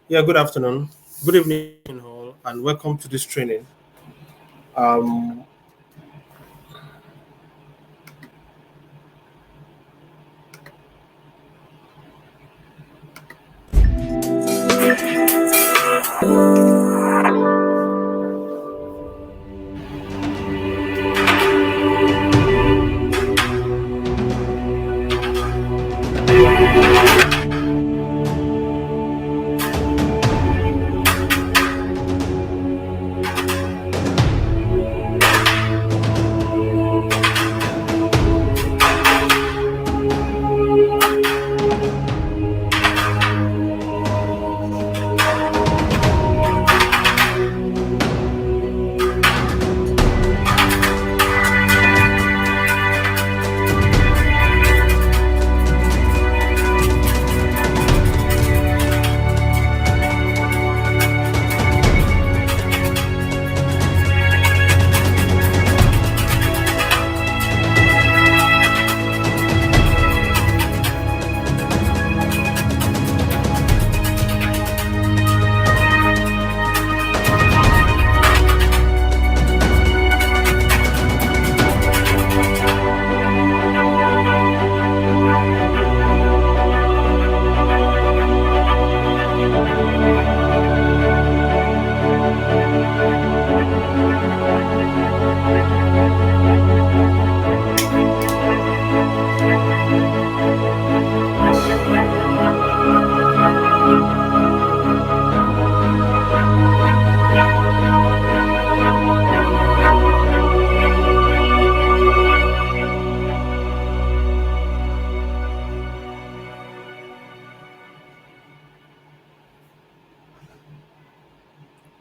Yeah, good afternoon. Good evening, all, and welcome to this training. Um,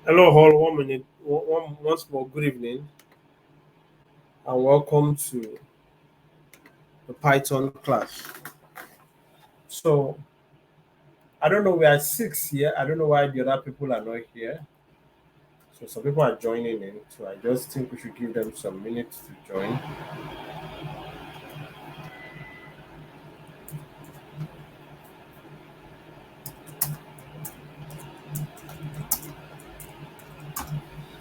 Hello, all. 1 minute. Once more, good evening, and welcome to the Python class. So, I don't know. We are six here. I don't know why the other people are not here. So, some people are joining in. So, I just think we should give them some minutes to join.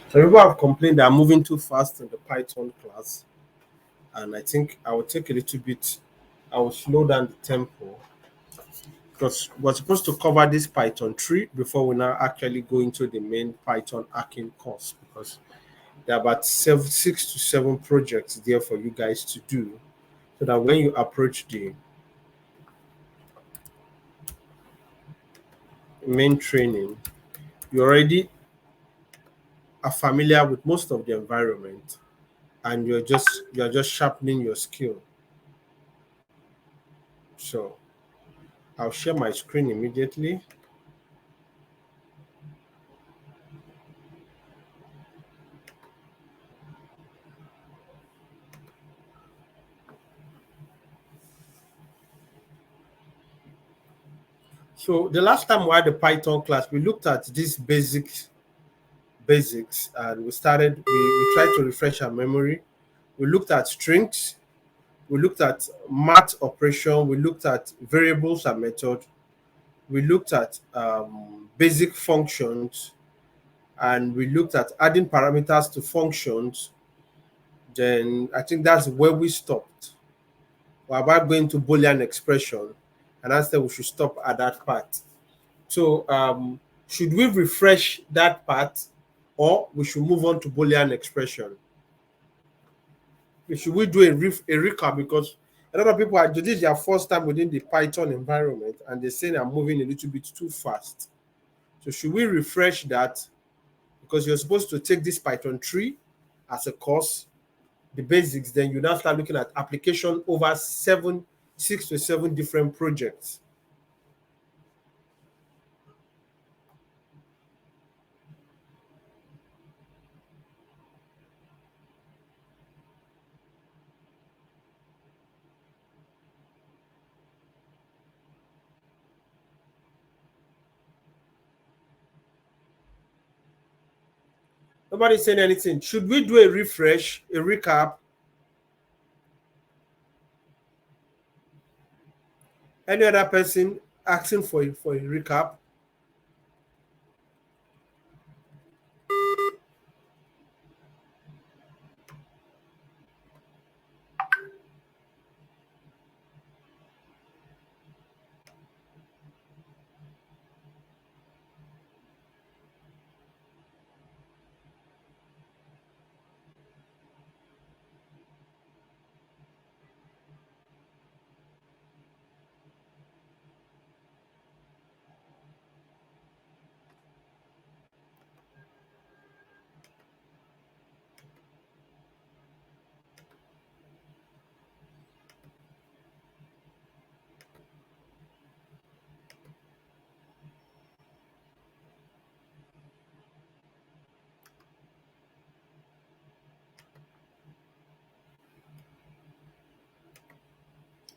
So, people have complained that I'm moving too fast in the Python class, and I think I will take a little bit. I will slow down the tempo because we're supposed to cover this Python 3 before we now actually go into the main Python hacking course because there are about 6 to 7 projects there for you guys to do so that when you approach the main training, you already are familiar with most of the environment and you're just sharpening your skill. So I'll share my screen immediately. So the last time we had the Python class, we looked at these basics and we tried to refresh our memory. We looked at strings, we looked at math operation, we looked at variables and method, we looked at basic functions, and we looked at adding parameters to functions. Then I think that's where we stopped. We're about going to Boolean expression, and I said we should stop at that part. So should we refresh that part, or we should move on to Boolean expression? Should we do a recap because a lot of people are this is their first time within the Python environment and they're saying I'm moving a little bit too fast. So should we refresh that because you're supposed to take this Python 3 as a course, the basics, then you now start looking at application over 6 to 7 different projects. Nobody's saying anything. Should we do a refresh, a recap? Any other person asking for a recap?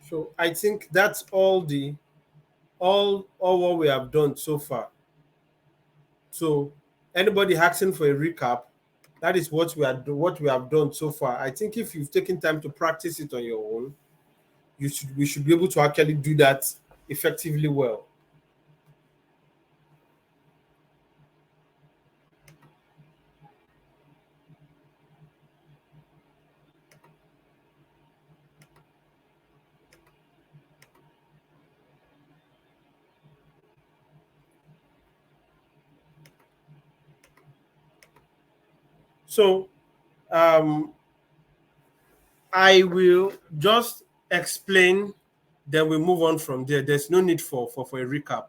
So I think that's all what we have done so far. So anybody asking for a recap, that is what we have done so far. I think if you've taken time to practice it on your own, we should be able to actually do that effectively well. So um, I will just explain, then we move on from there. There's no need for a recap.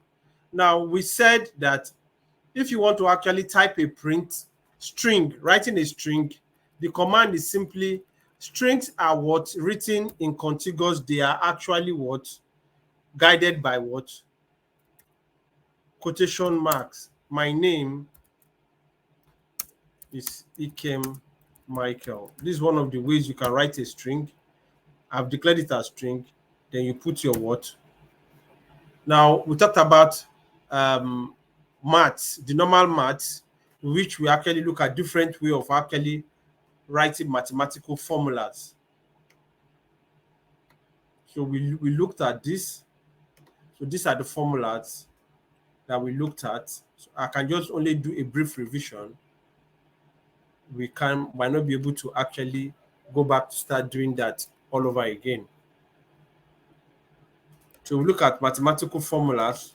Now, we said that if you want to actually type a print string, writing a string, the command is simply strings are what written in contiguous, they are actually what guided by what quotation marks. My name is Ikem Michael. This is one of the ways you can write a string. I've declared it as string. Then you put your what. Now we talked about um, maths, the normal maths, which we actually look at different way of actually writing mathematical formulas. So we looked at this. So these are the formulas that we looked at. So I can just only do a brief revision. We might not be able to actually go back to start doing that all over again. So we look at mathematical formulas.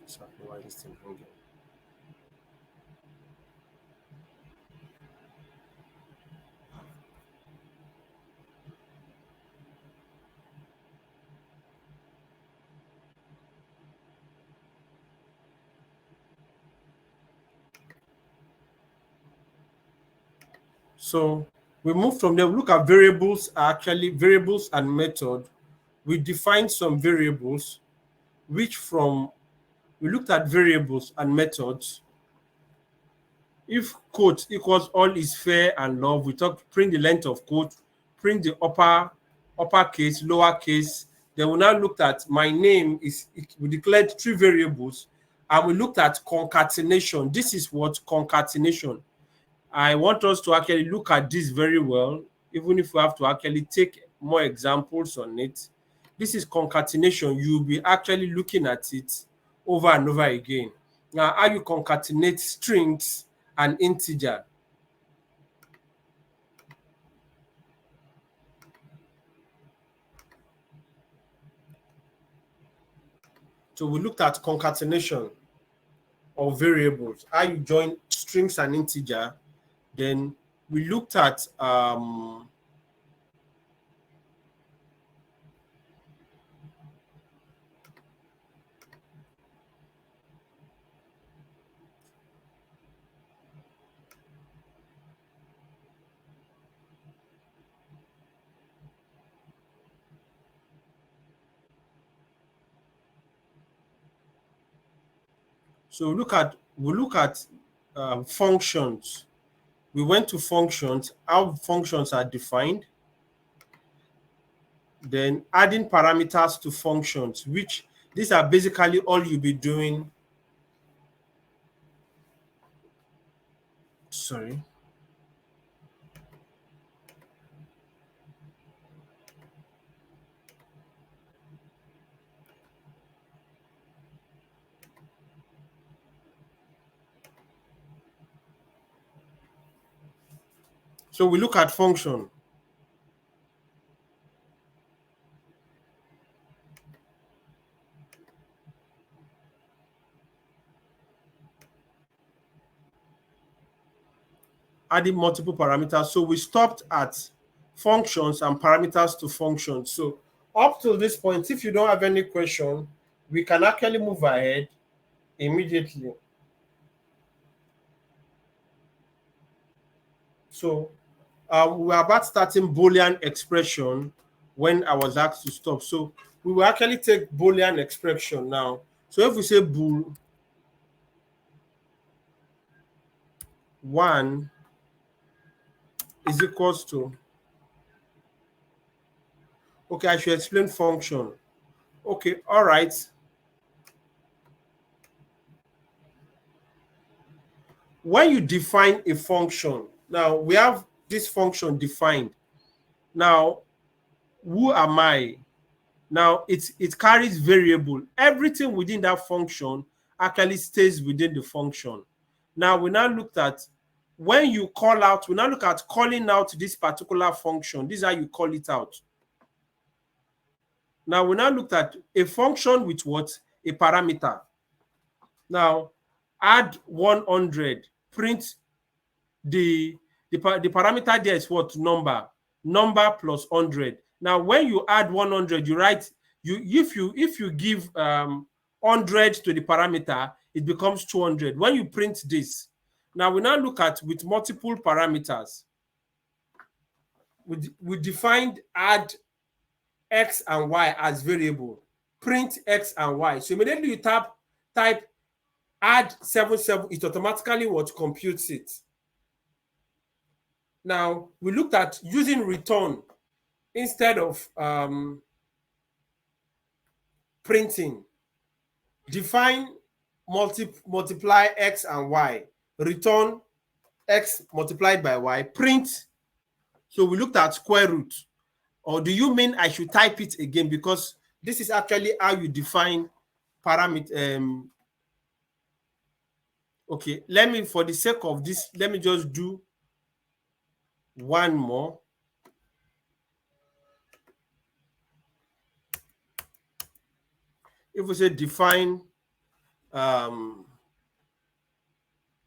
Sorry, why is this thing hanging? So we move from there. We look at variables, actually variables and method. We define some variables, which from we looked at variables and methods. If quote equals all is fair and love, we talk print the length of quote, print the uppercase, lowercase. Then we now looked at my name is we declared three variables and we looked at concatenation. This is what concatenation. I want us to actually look at this very well, even if we have to actually take more examples on it. This is concatenation. You'll be actually looking at it over and over again. Now, how you concatenate strings and integer. So we looked at concatenation of variables, how you join strings and integer. Then we looked at so we look at functions. We went to functions, how functions are defined, then adding parameters to functions, which these are basically all you'll be doing. Sorry. So we look at function. Adding multiple parameters. So we stopped at functions and parameters to functions. So up to this point, if you don't have any question, we can actually move ahead immediately. So we're about starting Boolean expression when I was asked to stop. So we will actually take Boolean expression now. So if we say bool 1 is equals to, okay, I should explain function. Okay, all right. When you define a function, now we have this function defined. Now, who am I? Now it carries variable. Everything within that function actually stays within the function. Now we now looked at when you call out, we now look at calling out this particular function. This is how you call it out. Now we now looked at a function with what? A parameter. Now add 100, print the parameter there is what? Number plus 100. Now when you add 100, you write, if you give 100 to the parameter, it becomes 200 when you print this. Now we now look at with multiple parameters. We defined add x and y as variable, print x and y. So immediately you type add 77, it automatically what? Computes it. Now we looked at using return instead of printing. Define multiply x and y, return x multiplied by y, print. So we looked at square root. Or do you mean I should type it again? Because this is actually how you define parameter. Okay, let me, for the sake of this, let me just do one more. If we say define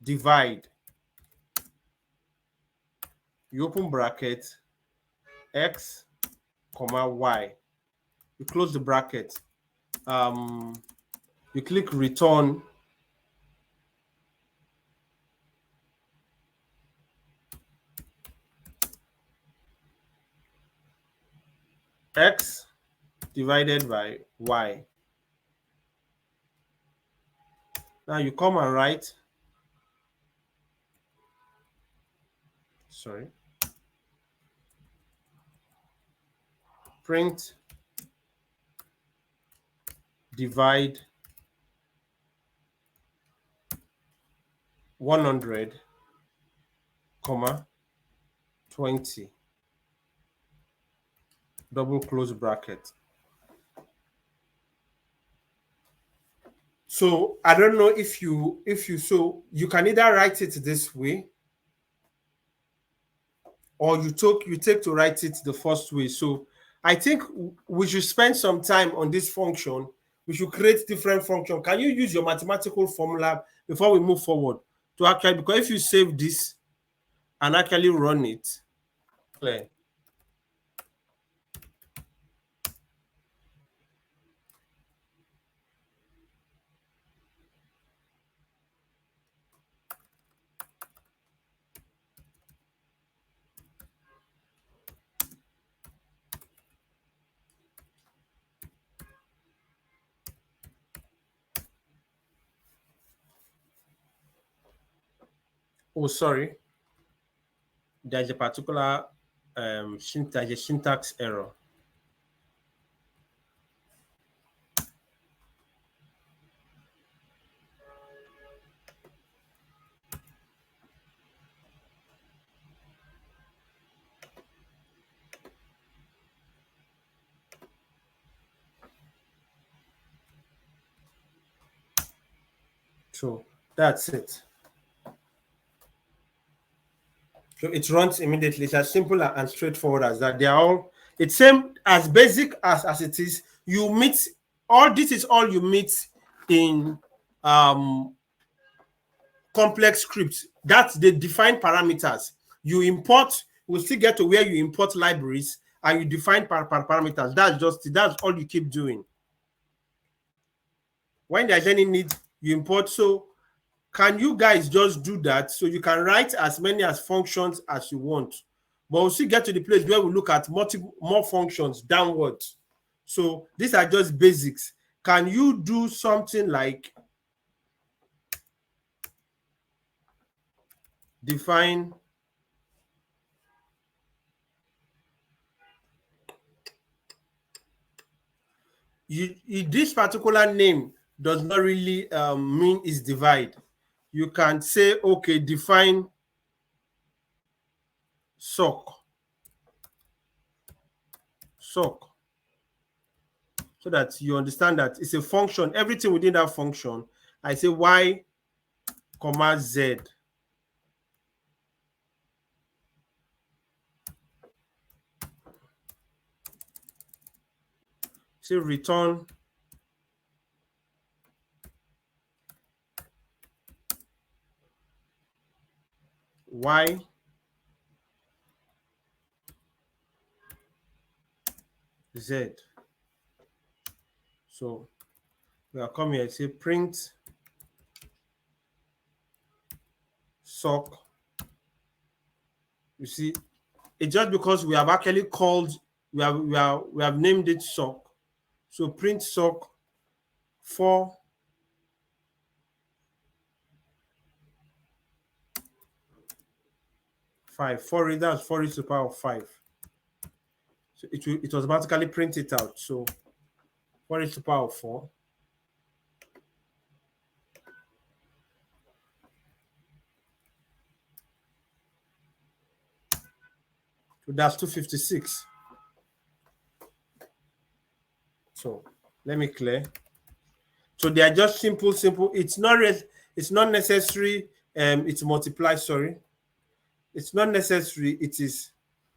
divide, you open bracket x comma y, you close the bracket, you click return, x divided by y. Now you come and write, print divide 100 comma 20 double close bracket. So I don't know if you so you can either write it this way, or you take to write it the first way. So I think we should spend some time on this function. We should create different function. Can you use your mathematical formula before we move forward to actually, because if you save this and actually run it, clear. Oh, sorry. There's a particular syntax error. So that's it. So it runs immediately. It's as simple and straightforward as that. They are all, it's same as basic as it is. You meet all, this is all you meet in complex scripts. That's the defined parameters. You import, we'll still get to where you import libraries and you define parameters. That's all you keep doing. When there's any need, you import. So can you guys just do that? So you can write as many as functions as you want, but we'll still get to the place where we look at more functions downwards. So these are just basics. Can you do something like define this particular name does not really mean is divide. You can say, okay, define sock, sock, so that you understand that it's a function. Everything within that function, I say y comma z. Say return y z. So we are come here, say print sock. You see, it's just because we have actually called, we have named it sock. So print sock for 5. 4 that's 4 raised to the power of 5. So it automatically print it out. So 4 raised to the power of 4. So that's 256. So let me clear. So they are just simple. It's not necessary. It's multiply. Sorry, it's not necessary. It is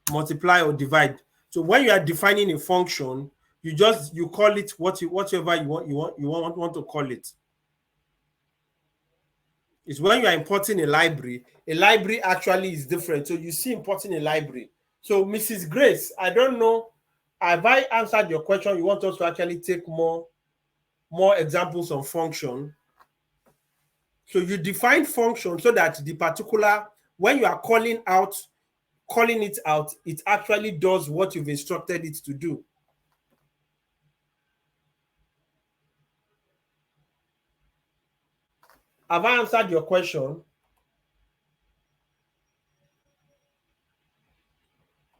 multiply or divide. So when you are defining a function, you call it whatever you want to call it. It's when you are importing a library. A library actually is different. So you see importing a library. So Mrs. Grace, I don't know, have I answered your question? You want us to actually take more examples of function. So you define function so that the particular, when you are calling it out, it actually does what you've instructed it to do. Have I answered your question?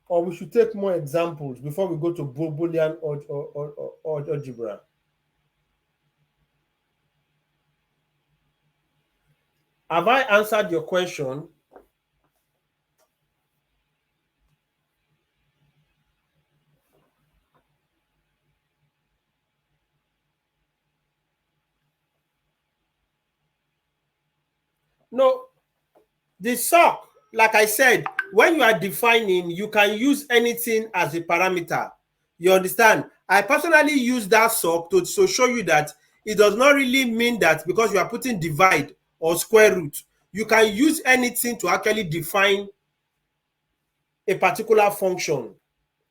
Or we should take more examples before we go to Boolean or algebra? Have I answered your question? No, the sock, like I said, when you are defining, you can use anything as a parameter. You understand? I personally use that sock to show you that it does not really mean that because you are putting divide or square root, you can use anything to actually define a particular function.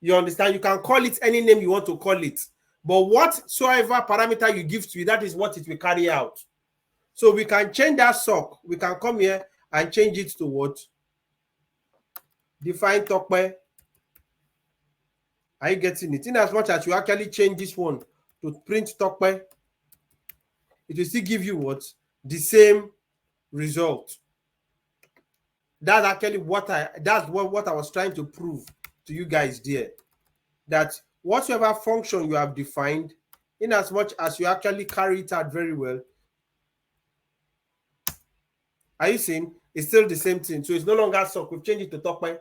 You understand? You can call it any name you want to call it. But whatsoever parameter you give to it, that is what it will carry out. So we can change that sock. We can come here and change it to what? Define Tokpe. Are you getting it? In as much as you actually change this one to print Tokpe, it will still give you what? The same result. That's actually what I was trying to prove to you guys there. That whatever function you have defined, in as much as you actually carry it out very well, are you seeing? It's still the same thing. So it's no longer sock. We've changed it to Tokpe.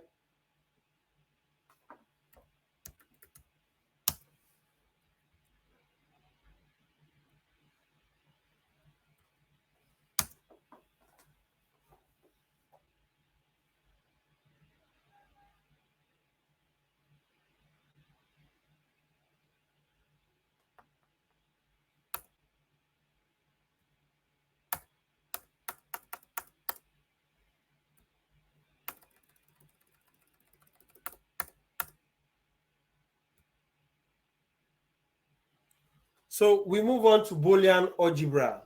So we move on to Boolean algebra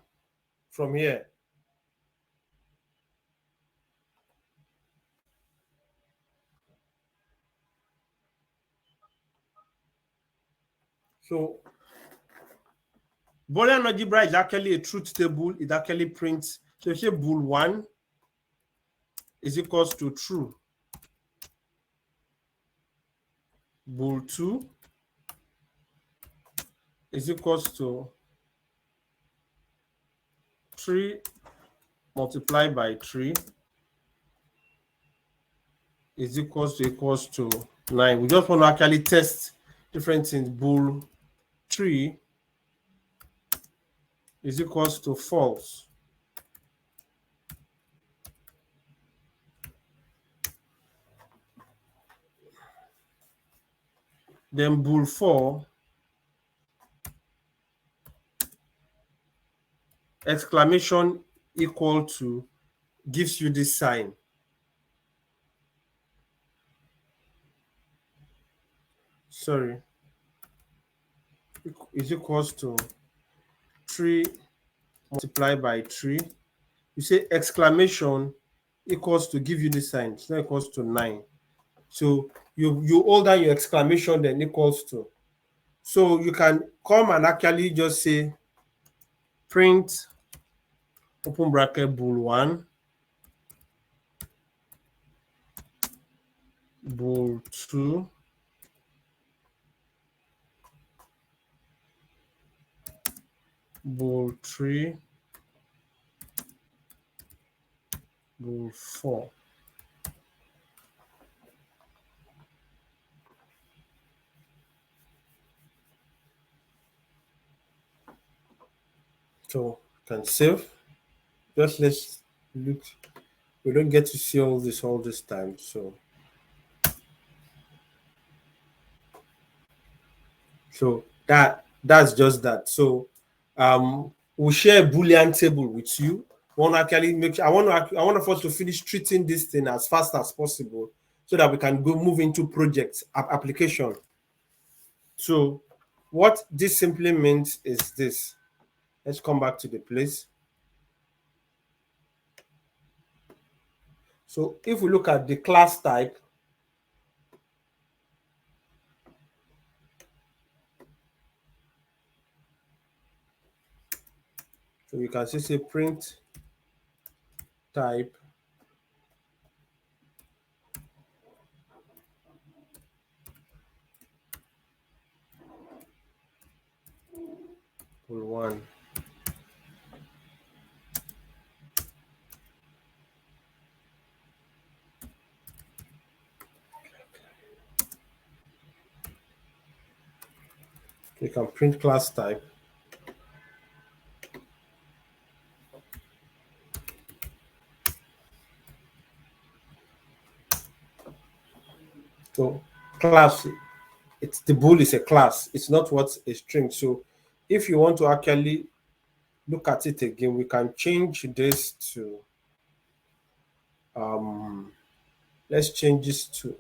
from here. So Boolean algebra is actually a truth table. It actually prints. So you say bool 1 is equals to true. Bool 2 is equals to 3 multiplied by 3 is equals to 9. We just want to actually test different things. Bool 3 is equals to false. Then bool 4 exclamation equal to gives you this sign. Sorry. Is equals to 3 multiplied by 3. You say exclamation equals to give you this sign. It's not equals to 9. So you hold down your exclamation, then equals to. So you can come and actually just say print open bracket bool 1, bool 2, bool 3, bool 4. So you can save. Just let's look. We don't get to see all this time. So that's just that. So we'll share a Boolean table with you. I want us to finish treating this thing as fast as possible so that we can move into project application. So what this simply means is this. Let's come back to the place. So if we look at the class type, so you can say print type bool 1. You can print class type. So class, it's the bool is a class. It's not what a string. So if you want to actually look at it again, we can change this to let's change this to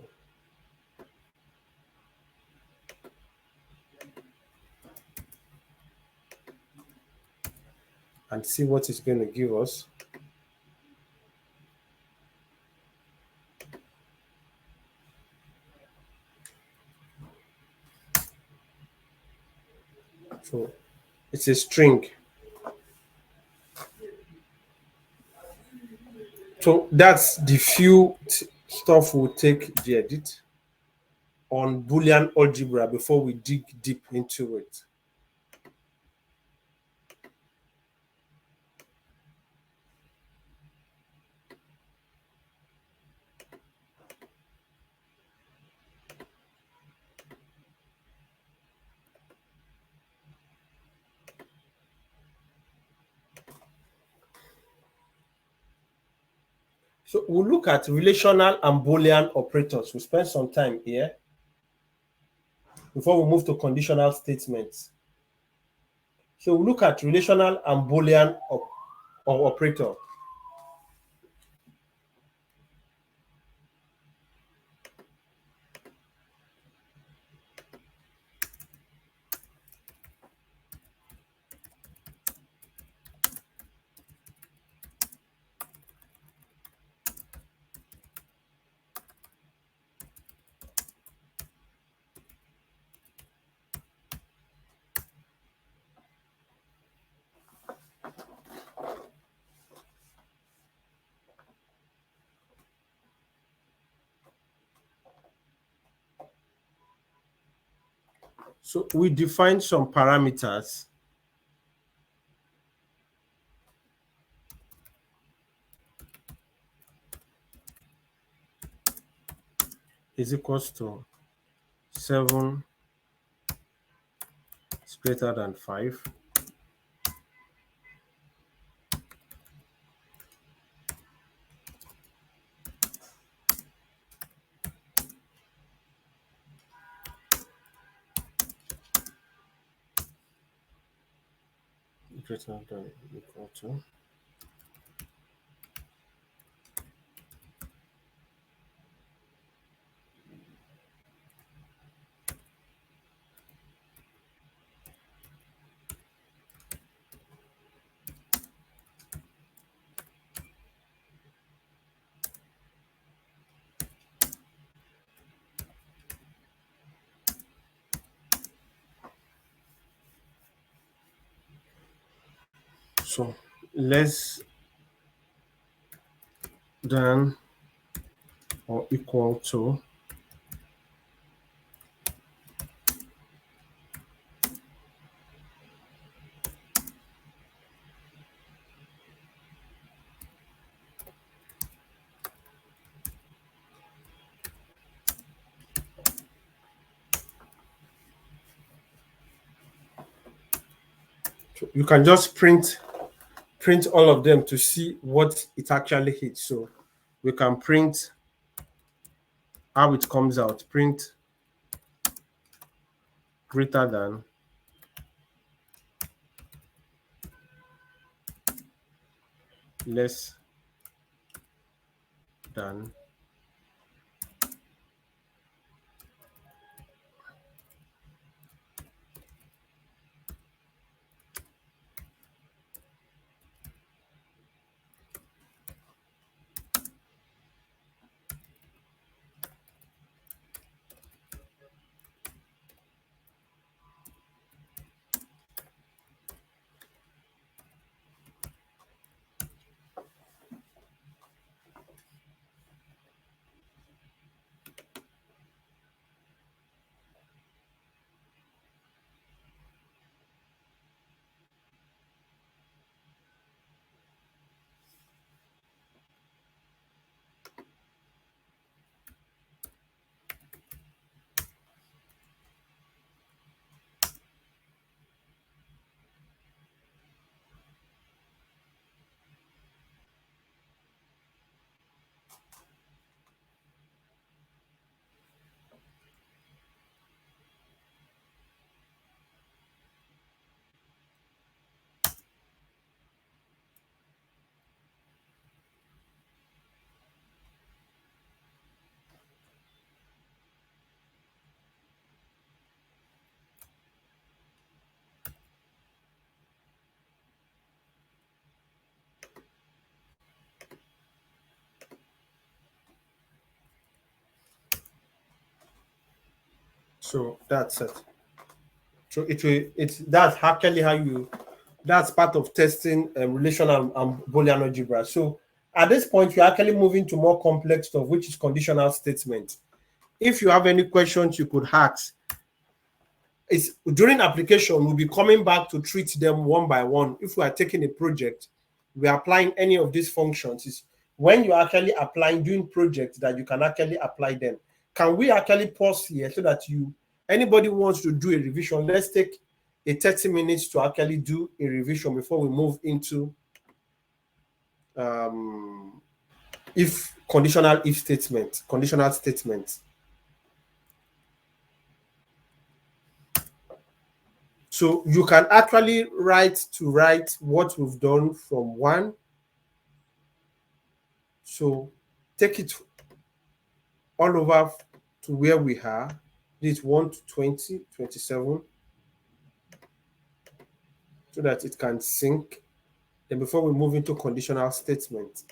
and see what it's going to give us. So it's a string. So that's the few stuff we'll take the edit on Boolean algebra before we dig deep into it. So we'll look at relational and Boolean operators. We'll spend some time here before we move to conditional statements. So we'll look at relational and Boolean operator. So we define some parameters is equals to 7 is greater than 5. Greater than equal to. So less than or equal to so you can just print all of them to see what it actually hits. So we can print how it comes out. Print greater than, less than, so that's it. So it's that's actually how you, that's part of testing relational and Boolean algebra. So at this point, you're actually moving to more complex stuff, which is conditional statement. If you have any questions, you could ask. It's during application, we'll be coming back to treat them one by one. If we are taking a project, we are applying any of these functions. Is when you're actually applying, doing projects that you can actually apply them. Can we actually pause here so that anybody who wants to do a revision, let's take a 30 minutes to actually do a revision before we move into um, conditional statement. So you can actually write what we've done from 1. So take it all over to where we are. This 1 to 20, 27, so that it can sync. Then before we move into conditional statement.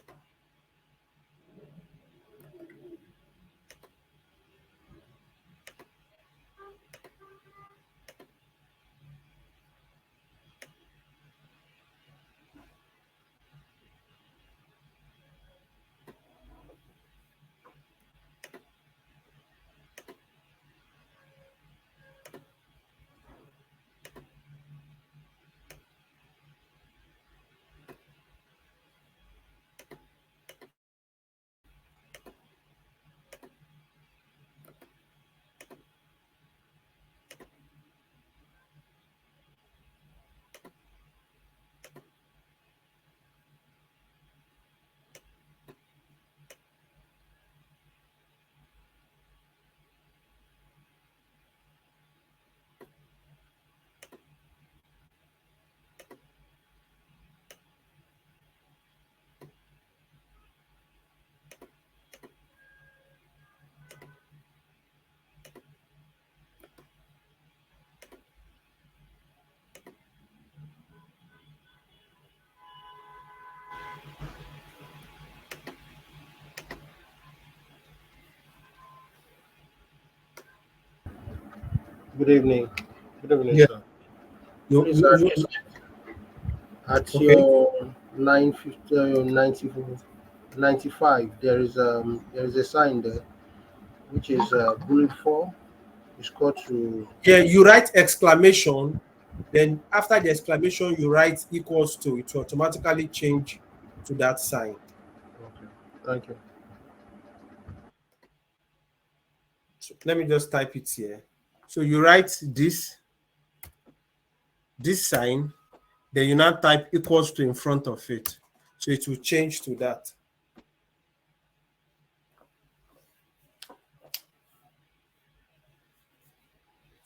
Good evening. Good evening, Yeah. sir. You, Please, you, you at okay? your 950, 95, there is a sign there which is bullet 4. It's called to. Yeah, you write exclamation, then after the exclamation, you write equals to. It will automatically change to that sign. Okay. Thank you. So let me just type it here. So you write this sign, then you now type equals to in front of it. So it will change to that.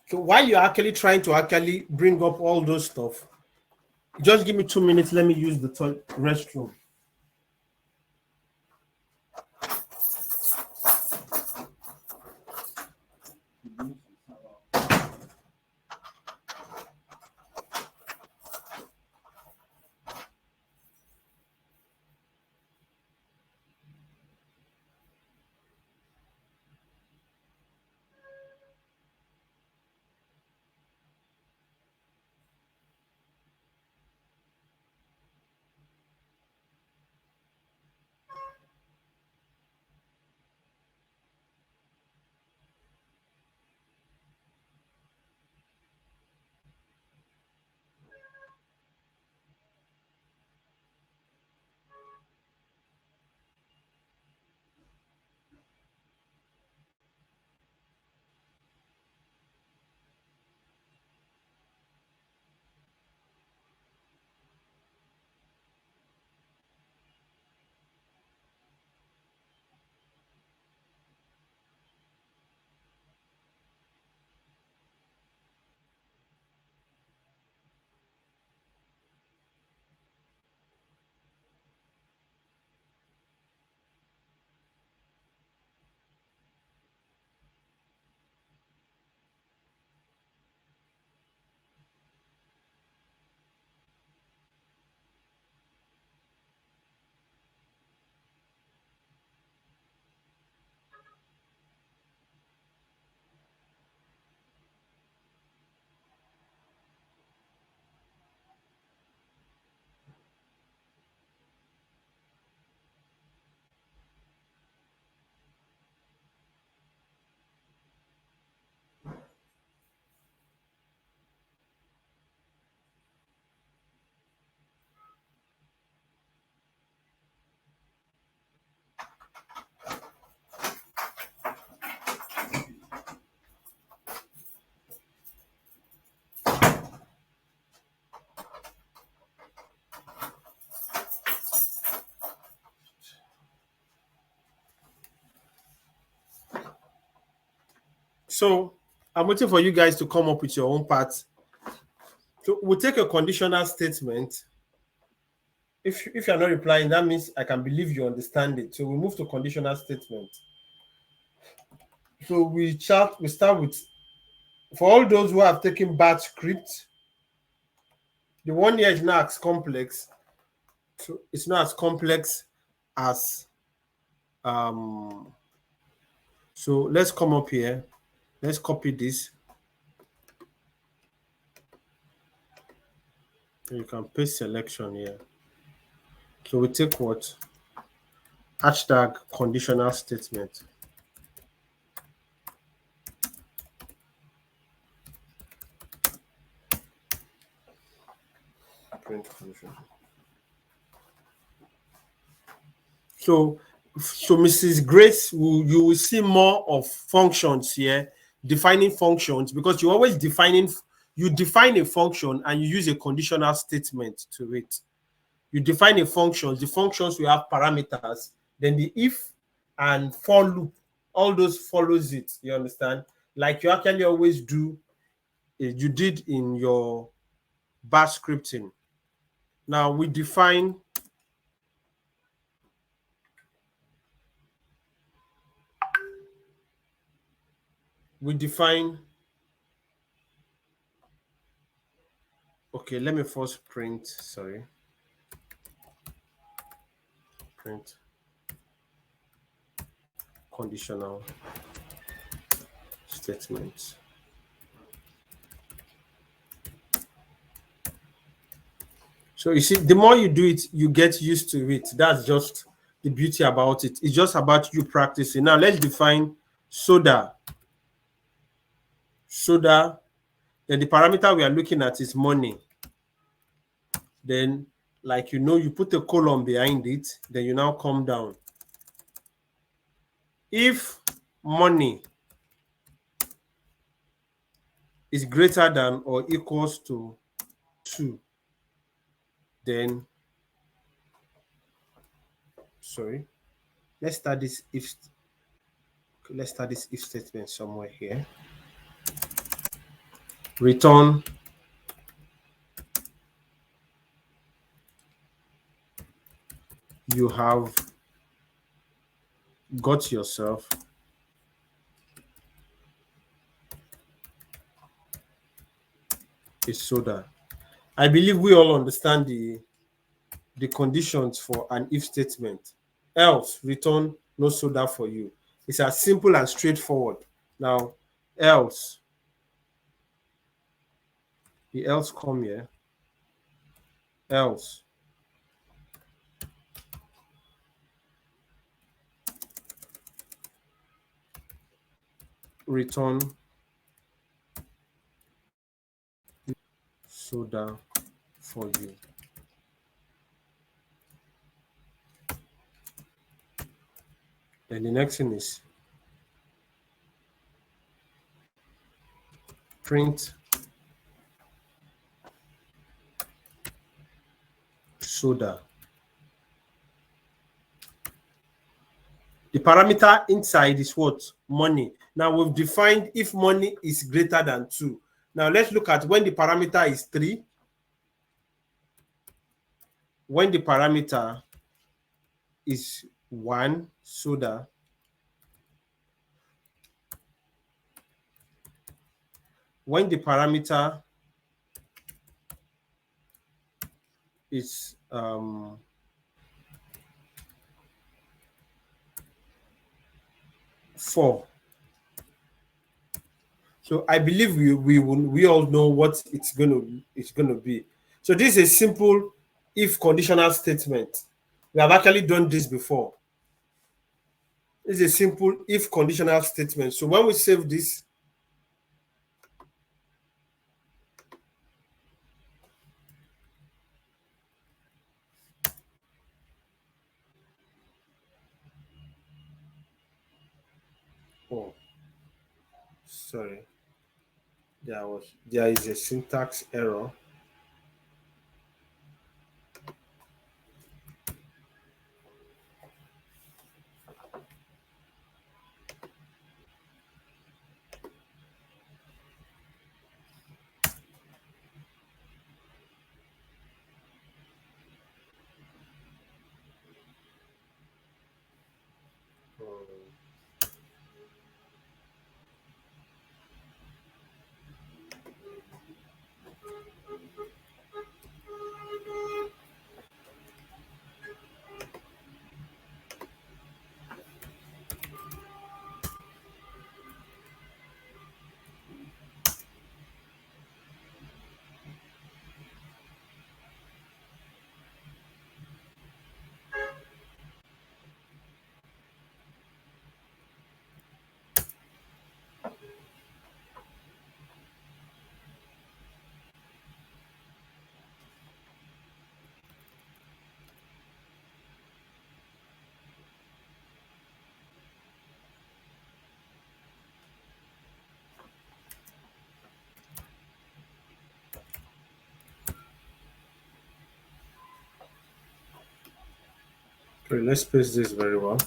So while you're actually trying to actually bring up all those stuff, just give me 2 minutes. Let me use the restroom. So I'm waiting for you guys to come up with your own part. So we'll take a conditional statement. If you're not replying, that means I can believe you understand it. So we move to conditional statement. So we start with, for all those who have taken batch script, the one here is not as complex. So it's not as complex as so let's come up here. Let's copy this. You can paste selection here. So we take what? Hashtag conditional statement. Print condition. So Mrs. Grace, you will see more of functions here, defining functions, because you define a function and you use a conditional statement to it. You define a function, the functions will have parameters, then the if and for loop, all those follows it. You understand? Like you actually always do, you did in your bash scripting. Now we define. Okay, let me first print. Sorry, print conditional statements. So you see, the more you do it, you get used to it. That's just the beauty about it. It's just about you practicing. Now let's define soda. Soda, then the parameter we are looking at is money. Then, like you put a column behind it, then you now come down. If money is greater than or equals to 2, then let's start this if statement somewhere here. Return you have got yourself a soda. I believe we all understand the conditions for an if statement. Else, return no soda for you. It's as simple and straightforward. Now, else, the else come here. Else, return soda for you. Then the next thing is print soda. The parameter inside is what? Money. Now we've defined if money is greater than 2. Now let's look at when the parameter is 3. When the parameter is 1, soda. When the parameter is 4. So I believe we all know what it's gonna be. So this is a simple if conditional statement. We have actually done this before. This is a simple if conditional statement. So when we save this, oh, sorry, there is a syntax error. Okay, let's paste this very well.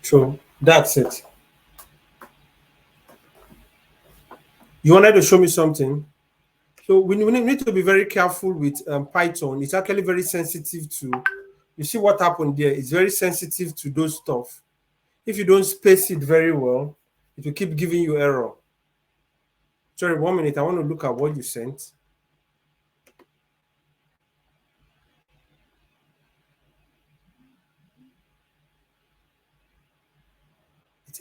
So that's it. You wanted to show me something? So we need to be very careful with Python. It's actually very sensitive to, you see what happened there? It's very sensitive to those stuff. If you don't space it very well, it will keep giving you error. Sorry, 1 minute. I want to look at what you sent.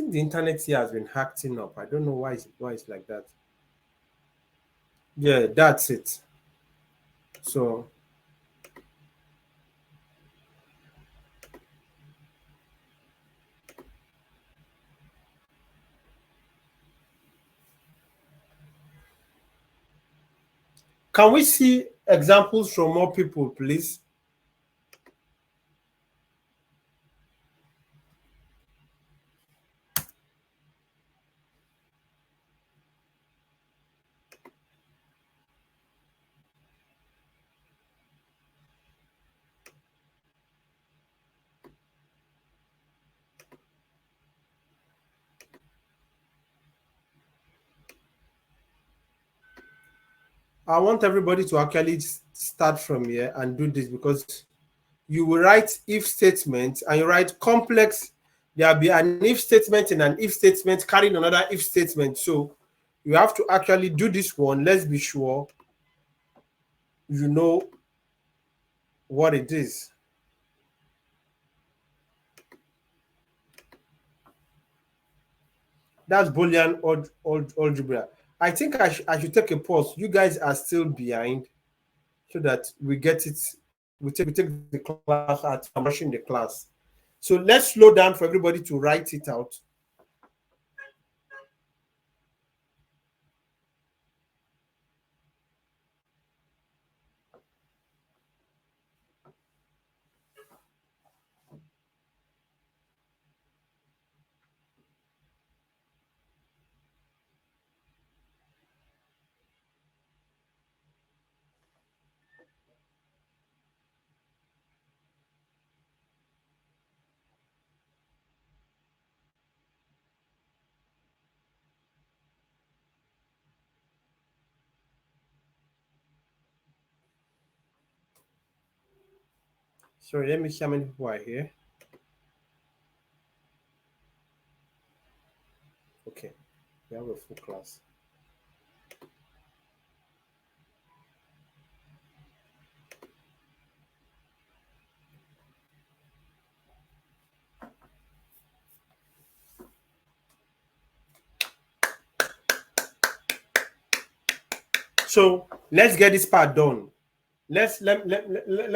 think the internet here has been hacked up. I don't know why it's like that. Yeah, that's it. So can we see examples from more people, please? I want everybody to actually start from here and do this, because you will write if statement and you write complex. There'll be an if statement and an if statement carrying another if statement. So you have to actually do this one. Let's be sure you know what it is. That's Boolean algebra. I think I should take a pause. You guys are still behind, so that we get it. We take the class at I'm rushing the class. So let's slow down for everybody to write it out. Sorry, let me see how many people are here. Okay, we have a full class. So let's get this part done. Let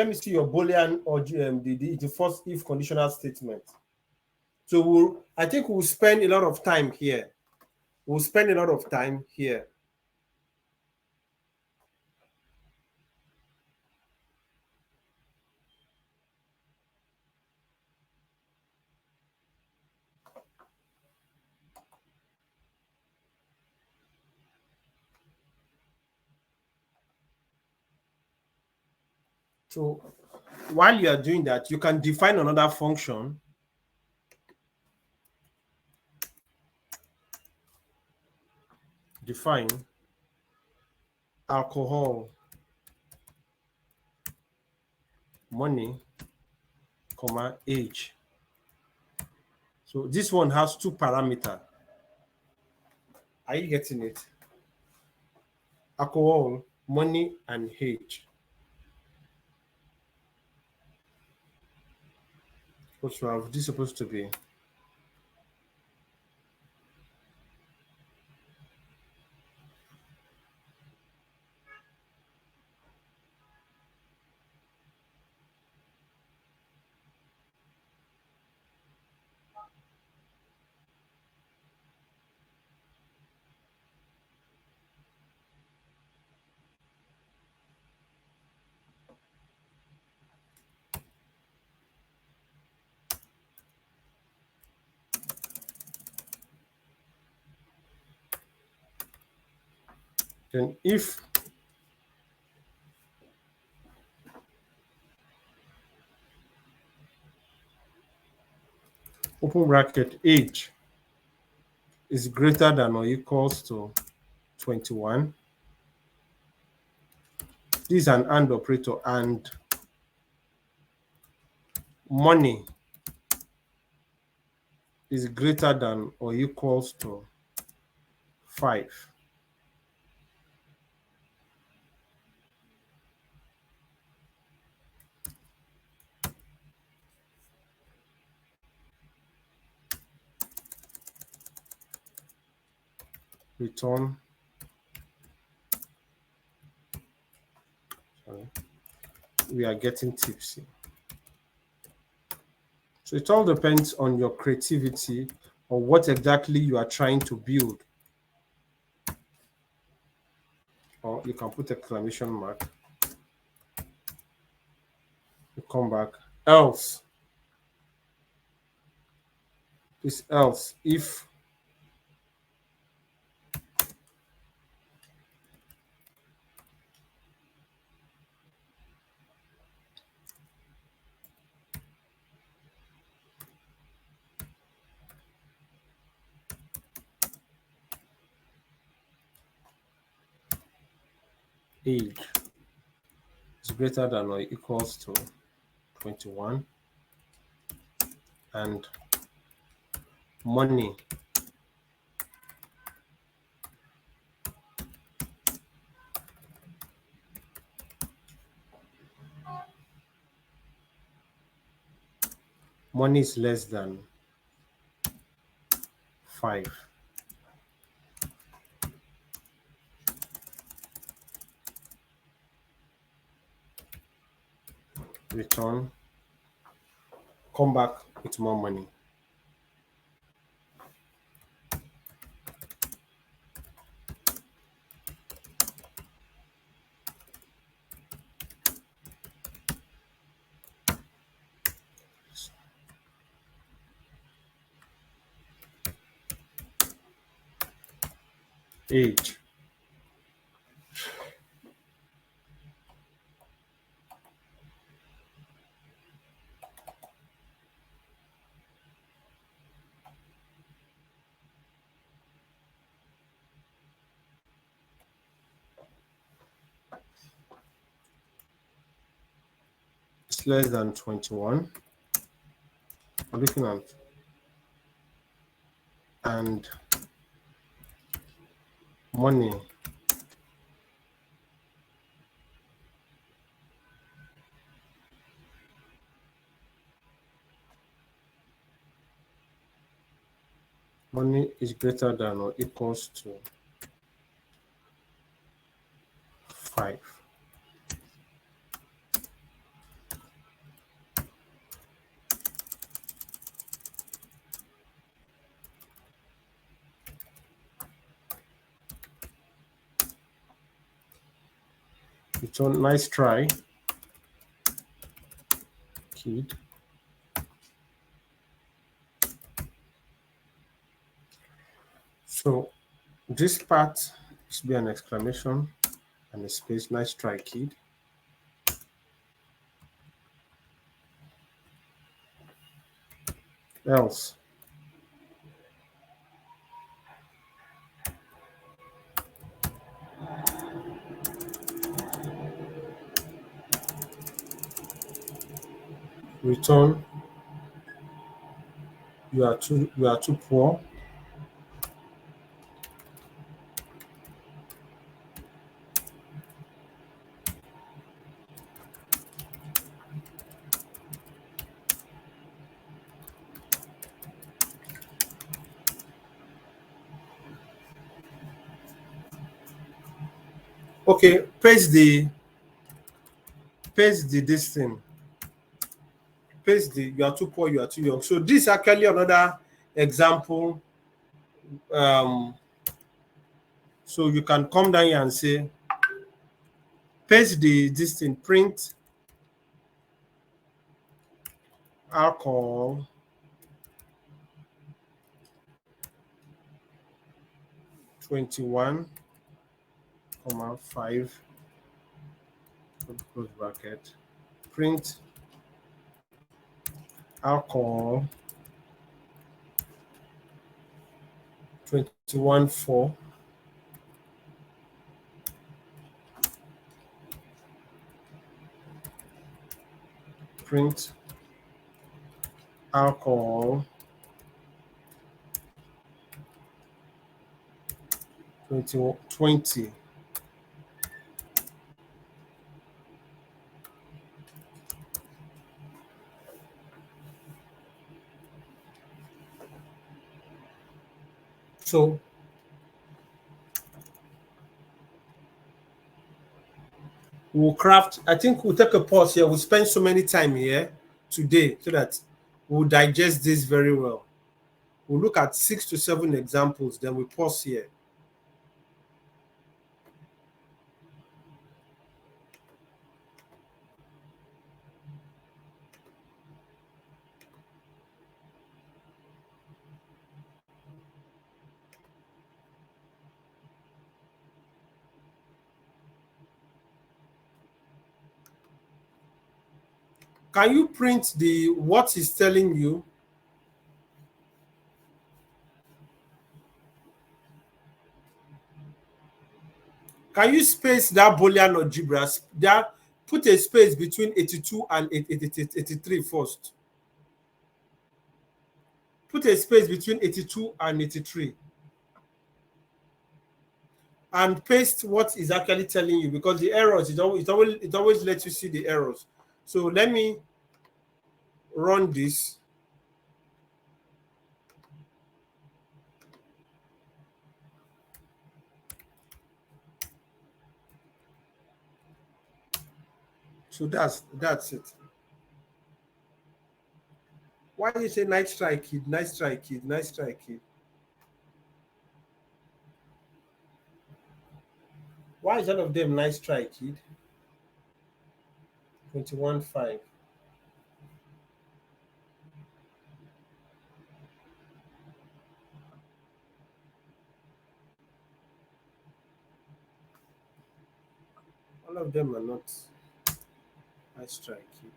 me see your Boolean or the first if conditional statement. So I think we'll spend a lot of time here. We'll spend a lot of time here. So while you are doing that, you can define another function. Define alcohol, money, comma, age. So this one has two parameters. Are you getting it? Alcohol, money, and age. What you have this supposed to be? Then if open bracket age is greater than or equals to 21. This is an AND operator, and money is greater than or equals to 5. return. Sorry, we are getting tipsy. So it all depends on your creativity or what exactly you are trying to build. Or you can put exclamation mark. You come back. Else. Is else if age is greater than or equals to 21 and money is less than 5. Return, come back with more money. Age is less than 21. We're looking at and money is greater than or equals to 5. Return, nice try, kid. So this part should be an exclamation and a space. Nice try, kid. Else. Return, you are too poor. Okay, paste the this thing. Paste the you are too poor, you are too young. So this is actually another example. So you can come down here and say paste this thing, print alcohol 21, 5, close bracket, print alcohol 21 4, print alcohol 20. So We'll craft, I think we'll take a pause here. We'll spend so many time here today so that we'll digest this very well. We'll look at 6 to 7 examples, then we pause here. Can you print the what he's telling you? Can you space that Boolean algebra? That put a space between 82 and 83 first. Put a space between 82 and 83. And paste what is actually telling you, because the errors, it always lets you see the errors. So let me run this. So that's it. Why you say nice try, kid? Nice try, kid. Nice try, kid. Why is all of them nice try, kid? 21.5. All of them are not nice try, kid.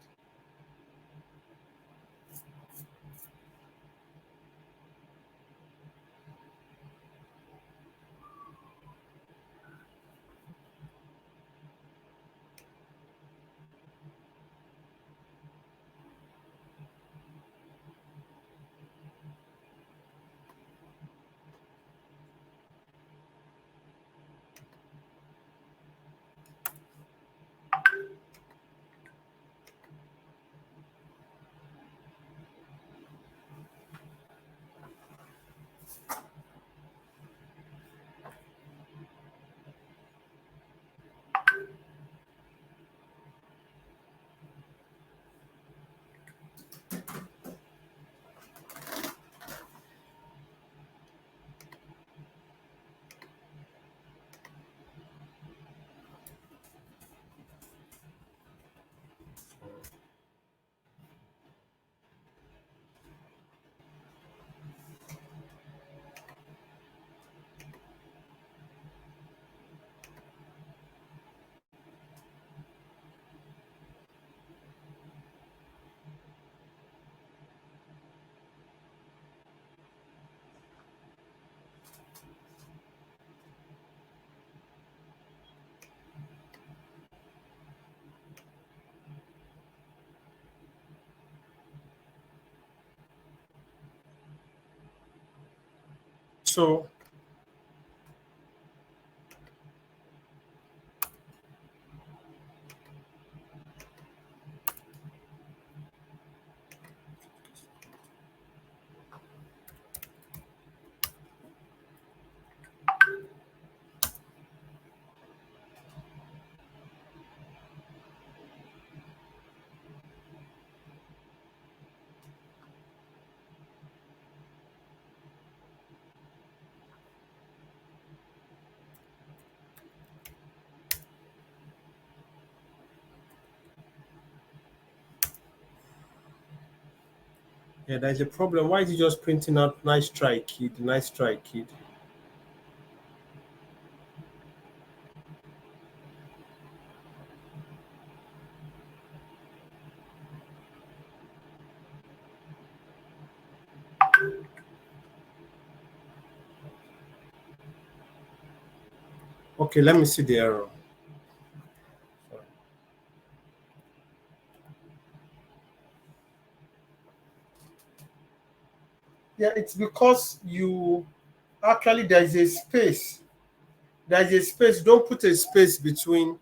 So yeah, there's a problem. Why is he just printing out nice try, kid? Nice try, kid. Okay, let me see the error. Yeah, it's because you actually there's a space. There's a space. Don't put a space between.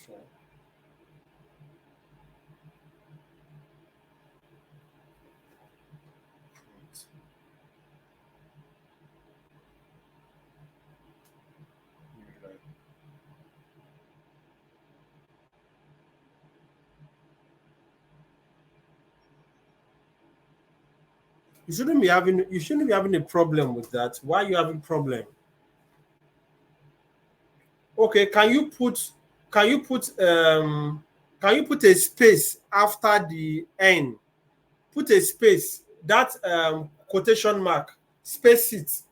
So, right. You shouldn't be having a problem with that. Why are you having problem? Okay, can you put can you put a space after the n? Put a space, that quotation mark, space it.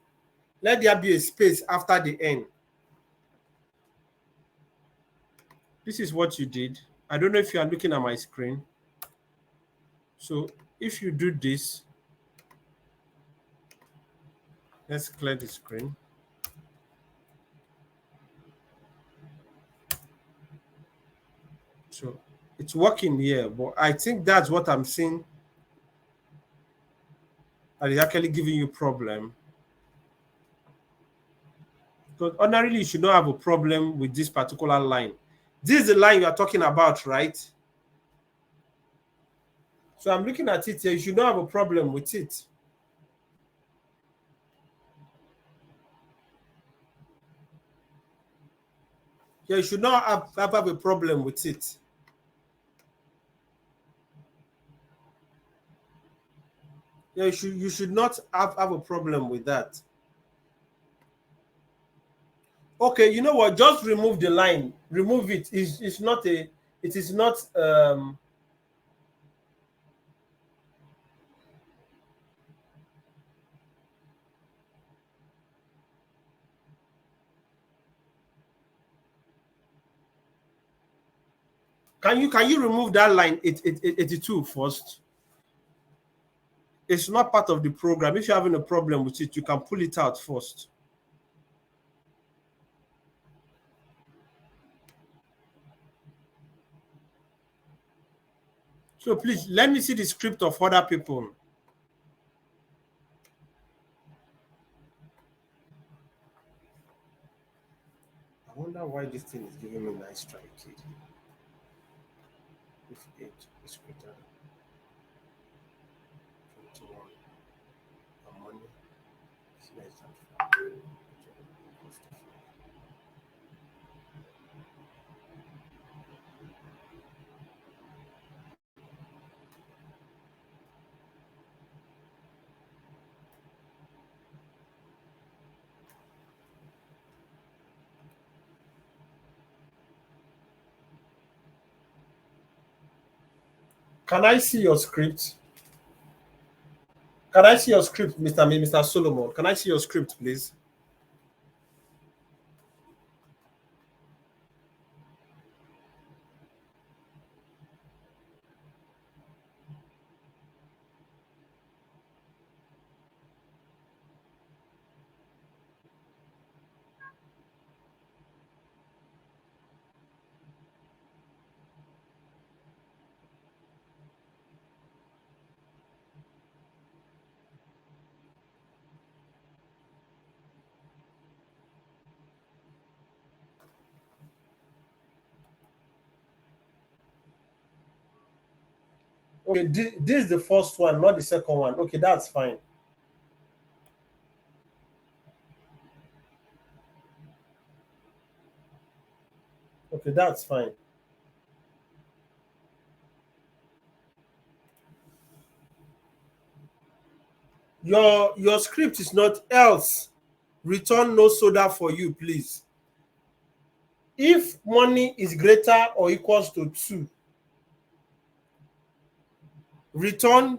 Let there be a space after the n. This is what you did. I don't know if you are looking at my screen. So if you do this, let's clear the screen. So it's working here, but I think that's what I'm seeing that is actually giving you problem. Because ordinarily you should not have a problem with this particular line. This is the line you are talking about, right? So I'm looking at it here. You should not have a problem with it. Yeah, you should not have a problem with it. Yeah, you should not have a problem with that. Okay, you know what? Just remove the line. Remove it. It's not a. It is not. Can you remove that line 82 first? It's not part of the program. If you're having a problem with it, you can pull it out first. So please let me see the script of other people. I wonder why this thing is giving me nice try, kid. If 8 is greater than 21, and money is less than 5. Can I see your script? Can I see your script, Mr. Solomon? Can I see your script, please? Okay, this is the first one, not the second one. Okay, that's fine. Okay, that's fine. Your script is not else. Return no soda for you, please. If money is greater or equals to 2, return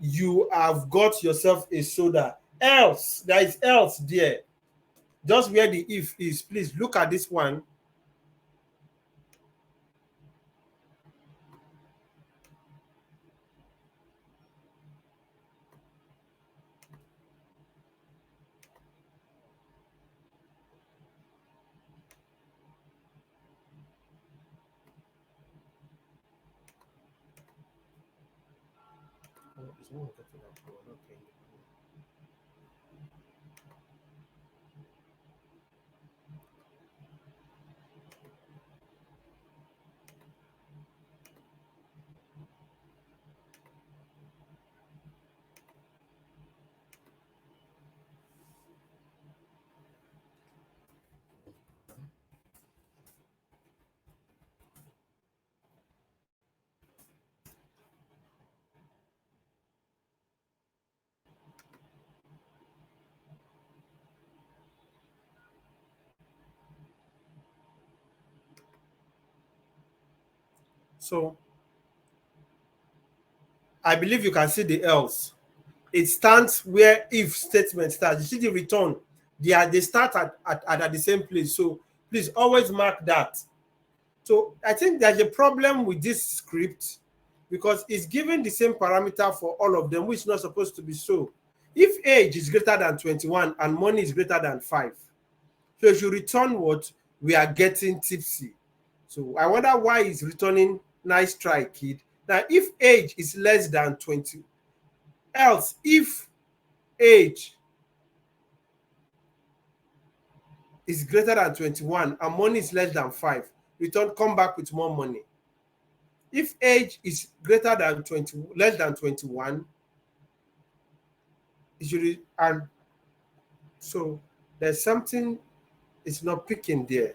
you have got yourself a soda. Else, there is else there. Just where the if is, please look at this one. So I believe you can see the else. It stands where if statement starts. You see the return. They start at the same place. So please always mark that. So I think there's a problem with this script because it's giving the same parameter for all of them, which is not supposed to be so. If age is greater than 21 and money is greater than 5, so if you return what we are getting tipsy. So I wonder why it's returning nice try, kid. Now, if age is less than 20, else if age is greater than 21 and money is less than 5, return come back with more money. If age is greater than 20, less than 21, it should, and so there's something it's not picking there.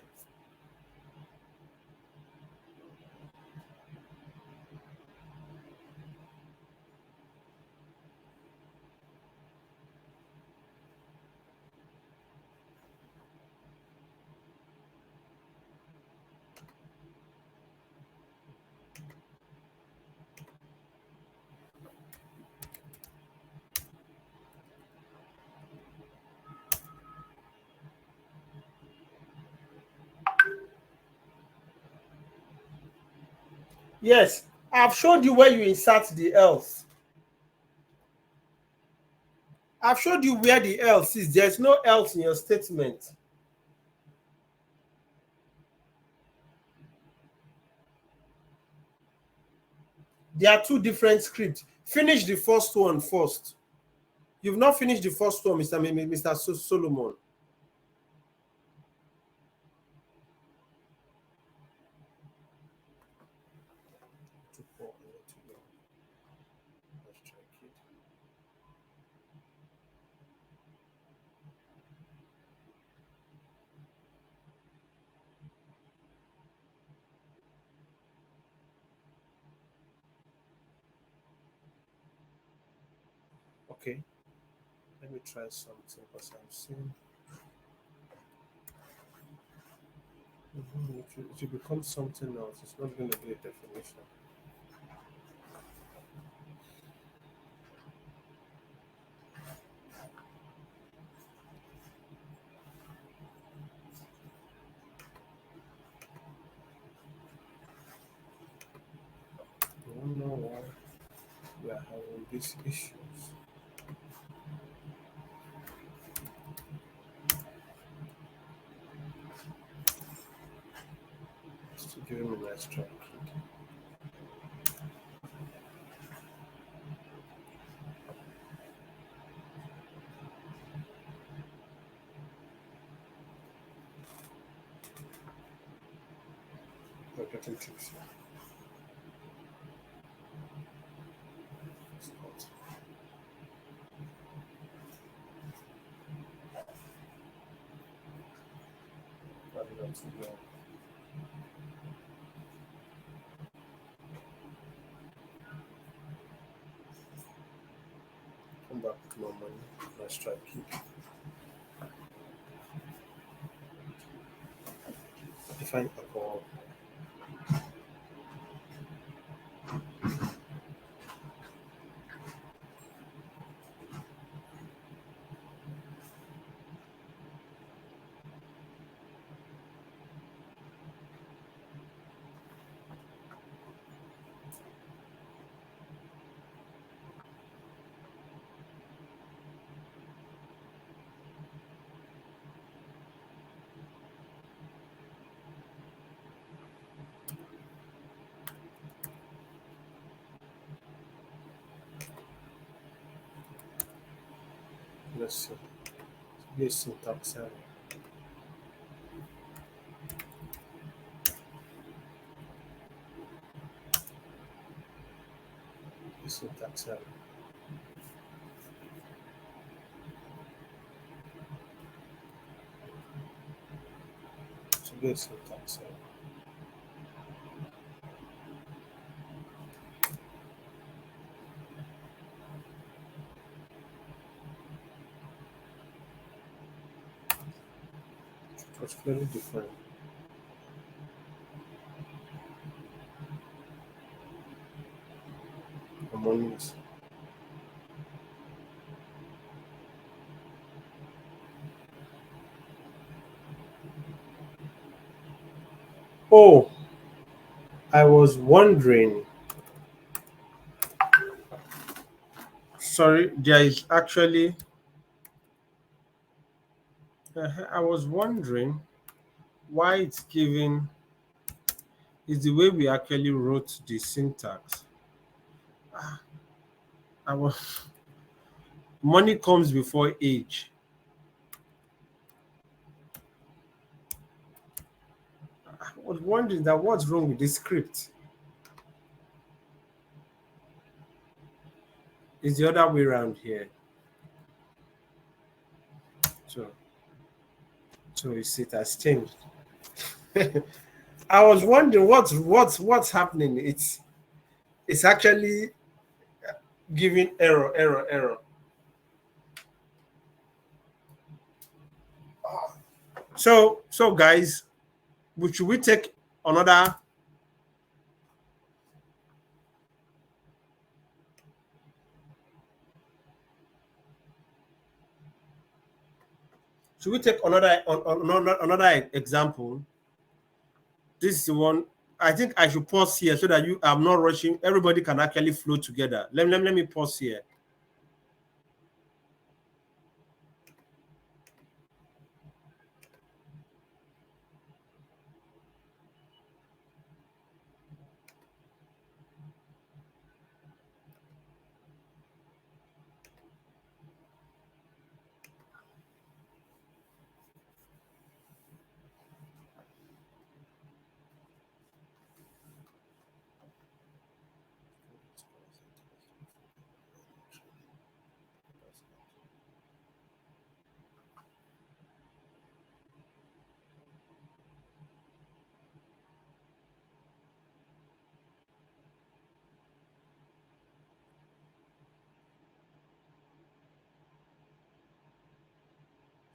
Yes, I've showed you where you insert the else. I've showed you where the else is. There's no else in your statement. There are two different scripts. Finish the first one first. You've not finished the first one, Mr. Solomon. Okay, let me try something because I'm seeing it will become something else. It's not going to be a definition. I don't know why we are having these issues. Just to give him a nice try. We're getting tips here. It's not. Probably not too long. Come back with more money. Let's try keep. Define alcohol. Let's see. Be a syntax error. A syntax error. So be a syntax error. It was very different. one is. Oh, I was wondering. Sorry, there is actually. I was wondering why it's giving. Is the way we actually wrote the syntax. I was money comes before age. I was wondering that what's wrong with this script. It's the other way around here. So it has changed. I was wondering what's happening. It's actually giving error. So guys, should we take another? Should we take another example? This is the one. I think I should pause here so that I'm not rushing. Everybody can actually flow together. Let me pause here.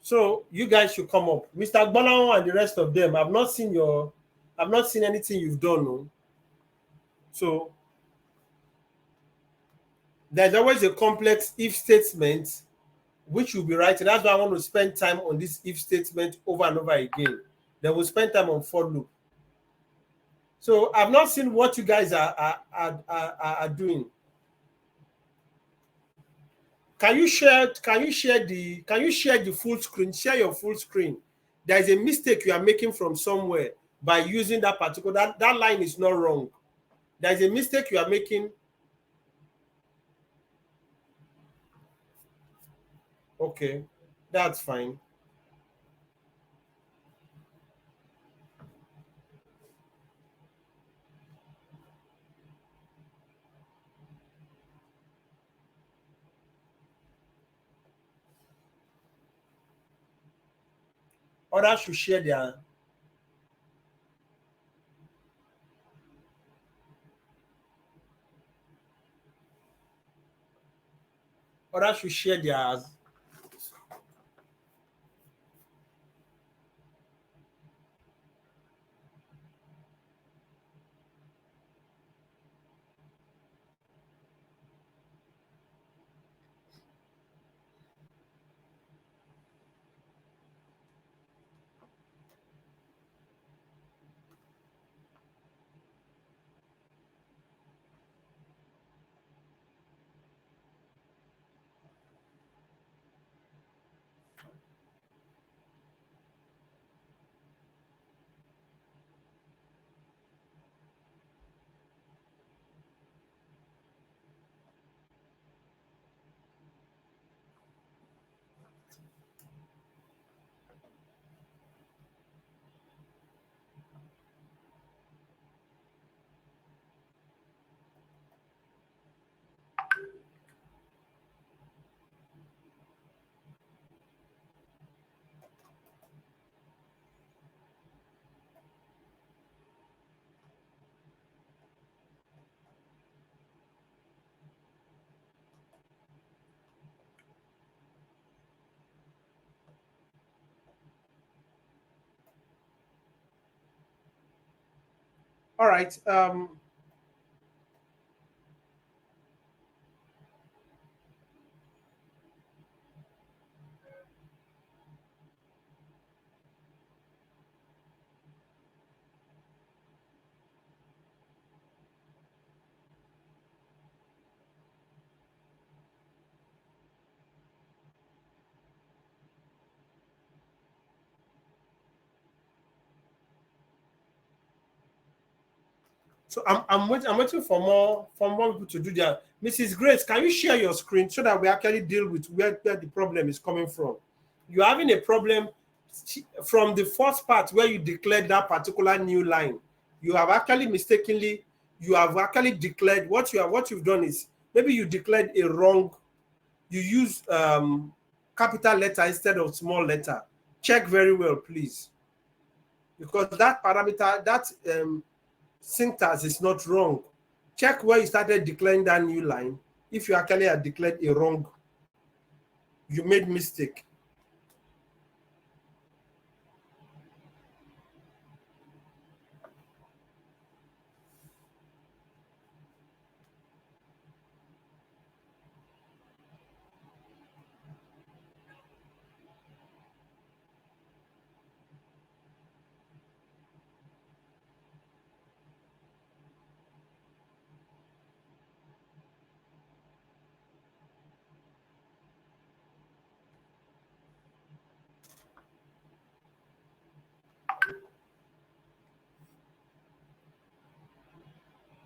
So you guys should come up, Mr. Gbolahan and the rest of them. I've not seen anything you've done. No? So there's always a complex if statement which you'll be writing. That's why I want to spend time on this if statement over and over again. Then we'll spend time on for loop. So I've not seen what you guys are doing. Can you share the full screen? Share your full screen. There is a mistake you are making from somewhere by using that particular that line is not wrong. There is a mistake you are making. Okay, that's fine. Others should share their others should share theirs. All right. So I'm waiting for more people to do that. Mrs. Grace, can you share your screen so that we actually deal with where the problem is coming from? You're having a problem from the first part where you declared that particular new line. You have actually mistakenly, you have actually declared what you've done is maybe you declared a wrong, you use capital letter instead of small letter. Check very well, please, because that parameter, that syntax is not wrong. Check where you started declaring that new line. If you actually had declared a wrong, you made mistake.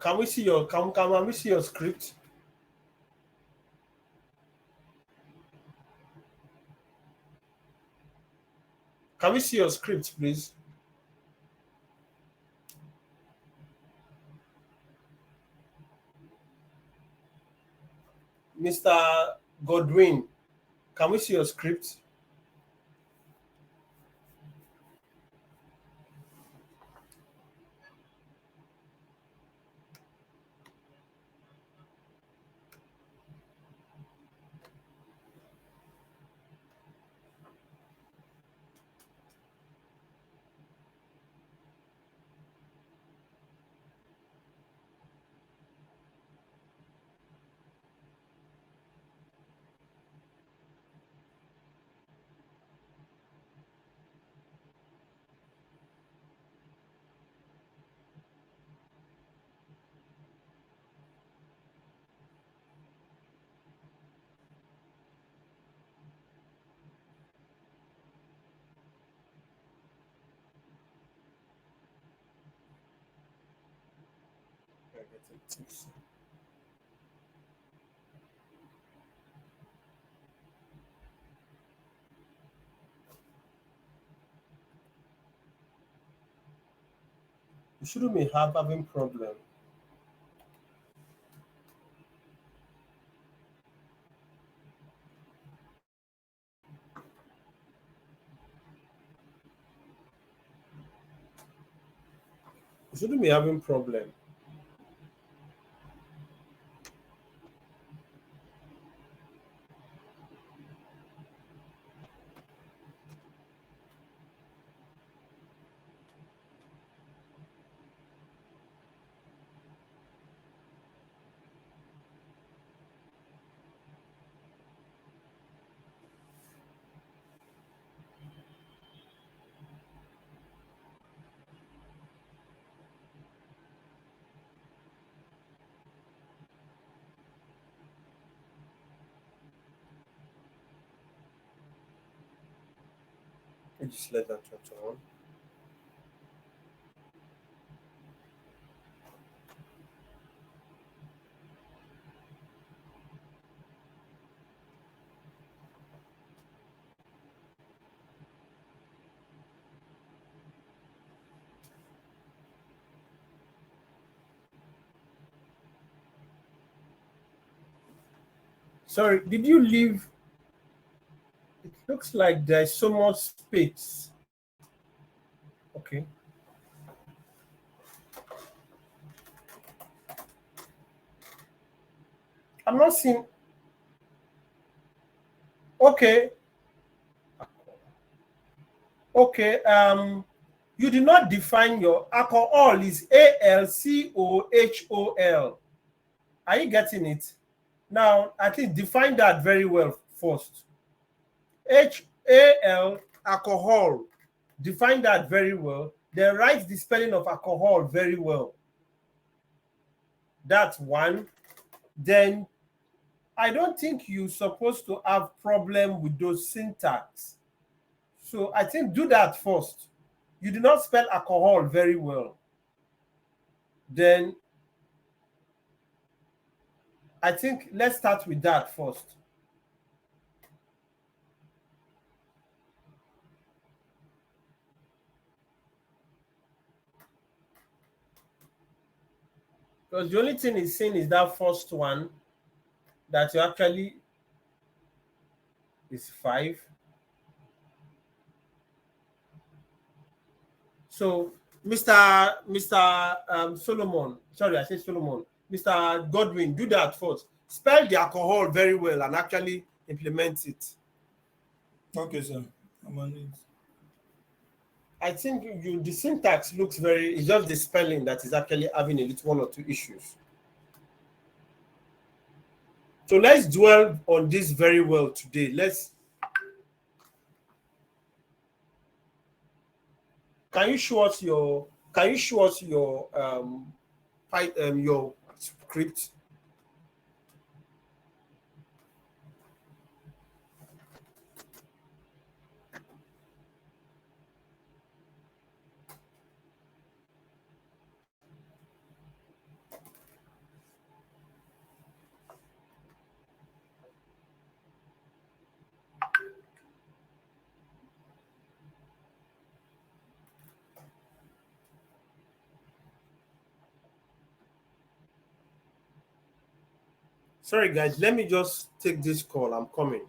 Can we see your can we see your script? Can we see your script, please? Mr. Godwin, can we see your script? You shouldn't be having problem. You shouldn't be having problem. I just let that turn on. Sorry, did you leave? It looks like there's so much space. Okay. I'm not seeing. Okay. Okay. You did not define your alcohol is ALCOHOL. Are you getting it? Now, I think define that very well first. HAL, alcohol. Define that very well. Then write the spelling of alcohol very well. That's one. Then I don't think you're supposed to have problem with those syntax. So I think do that first. You do not spell alcohol very well. Then I think let's start with that first. Because the only thing is seen is that first one that you actually is 5. So Mr. Solomon, sorry, I said Solomon. Mr. Godwin, do that first. Spell the alcohol very well and actually implement it. Okay, sir. I'm on it. I think the syntax looks very, it's just the spelling that is actually having a little one or two issues. So let's dwell on this very well today. Can you show us your your script? Sorry guys, let me just take this call. I'm coming.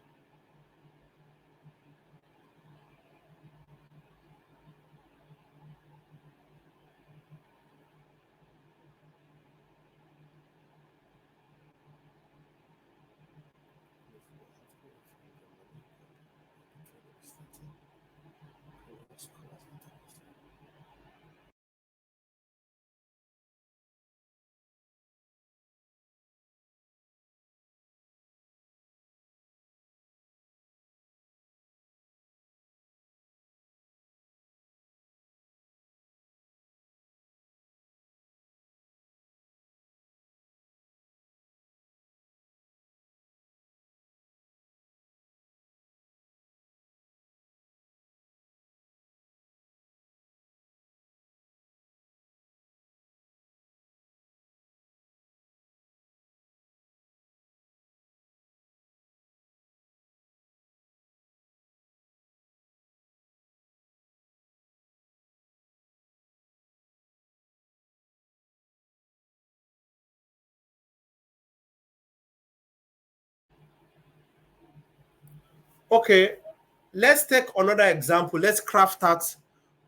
Okay, let's take another example. Let's craft that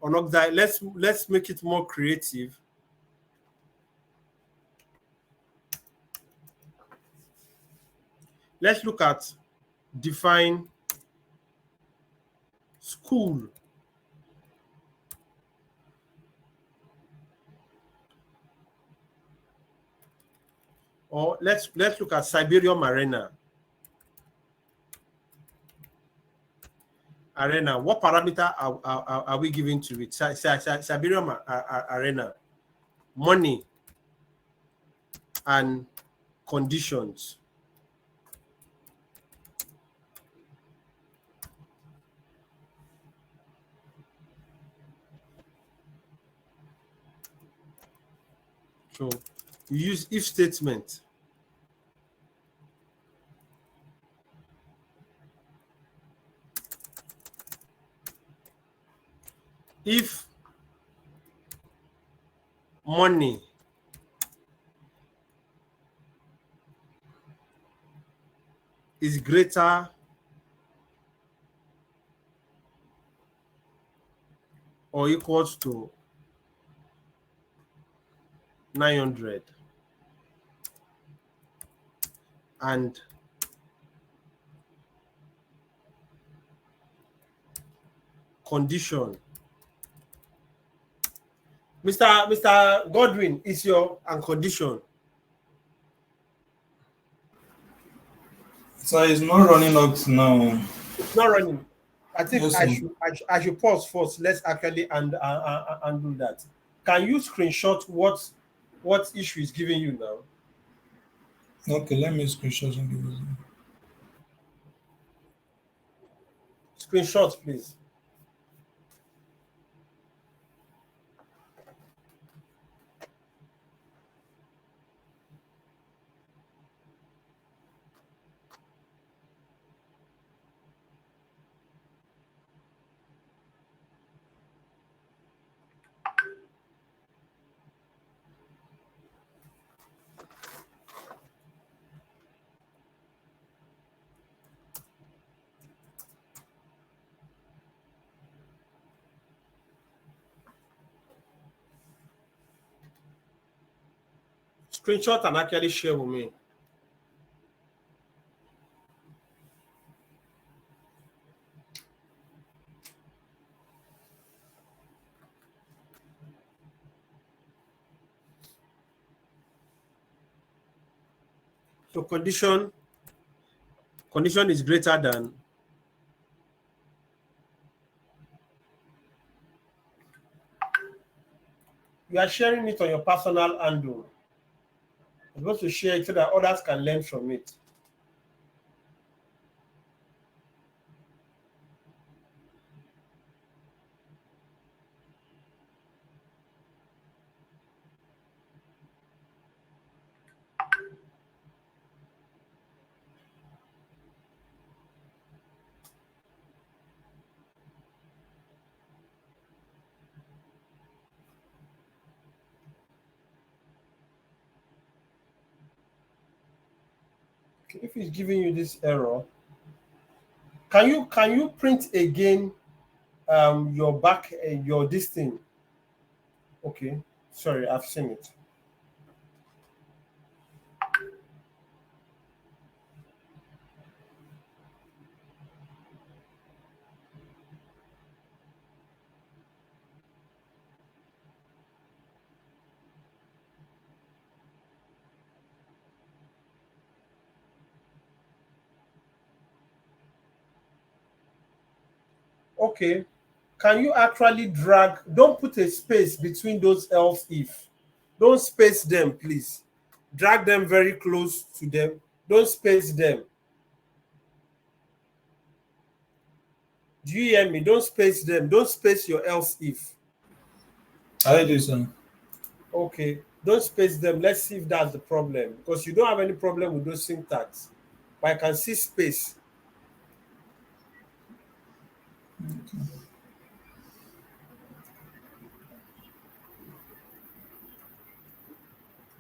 another. Let's make it more creative. Let's look at define school. Or let's look at Siberium Arena. Arena. What parameter are we giving to it? Siberium Arena. Money and conditions. So you use if statement. If money is greater or equals to 900 and condition. Mr. Godwin is your and condition. So it's not running up to now. It's not running. I think Yes, I should pause first. Let's actually undo that. Can you screenshot what issue is giving you now? Okay, let me screenshot and give you. Screenshot, please. screenshot and actually share with me. So condition is greater than you are sharing it on your personal handle. You're supposed to share it so that others can learn from it. If it's giving you this error, can you print again your back your this thing? Okay, sorry, I've seen it. Okay, can you actually drag? Don't put a space between those else if. Don't space them, please. Drag them very close to them. Don't space them. Do you hear me? Don't space them. Don't space your else if. I do so. Okay, don't space them. Let's see if that's the problem. Because you don't have any problem with those syntax. But I can see space.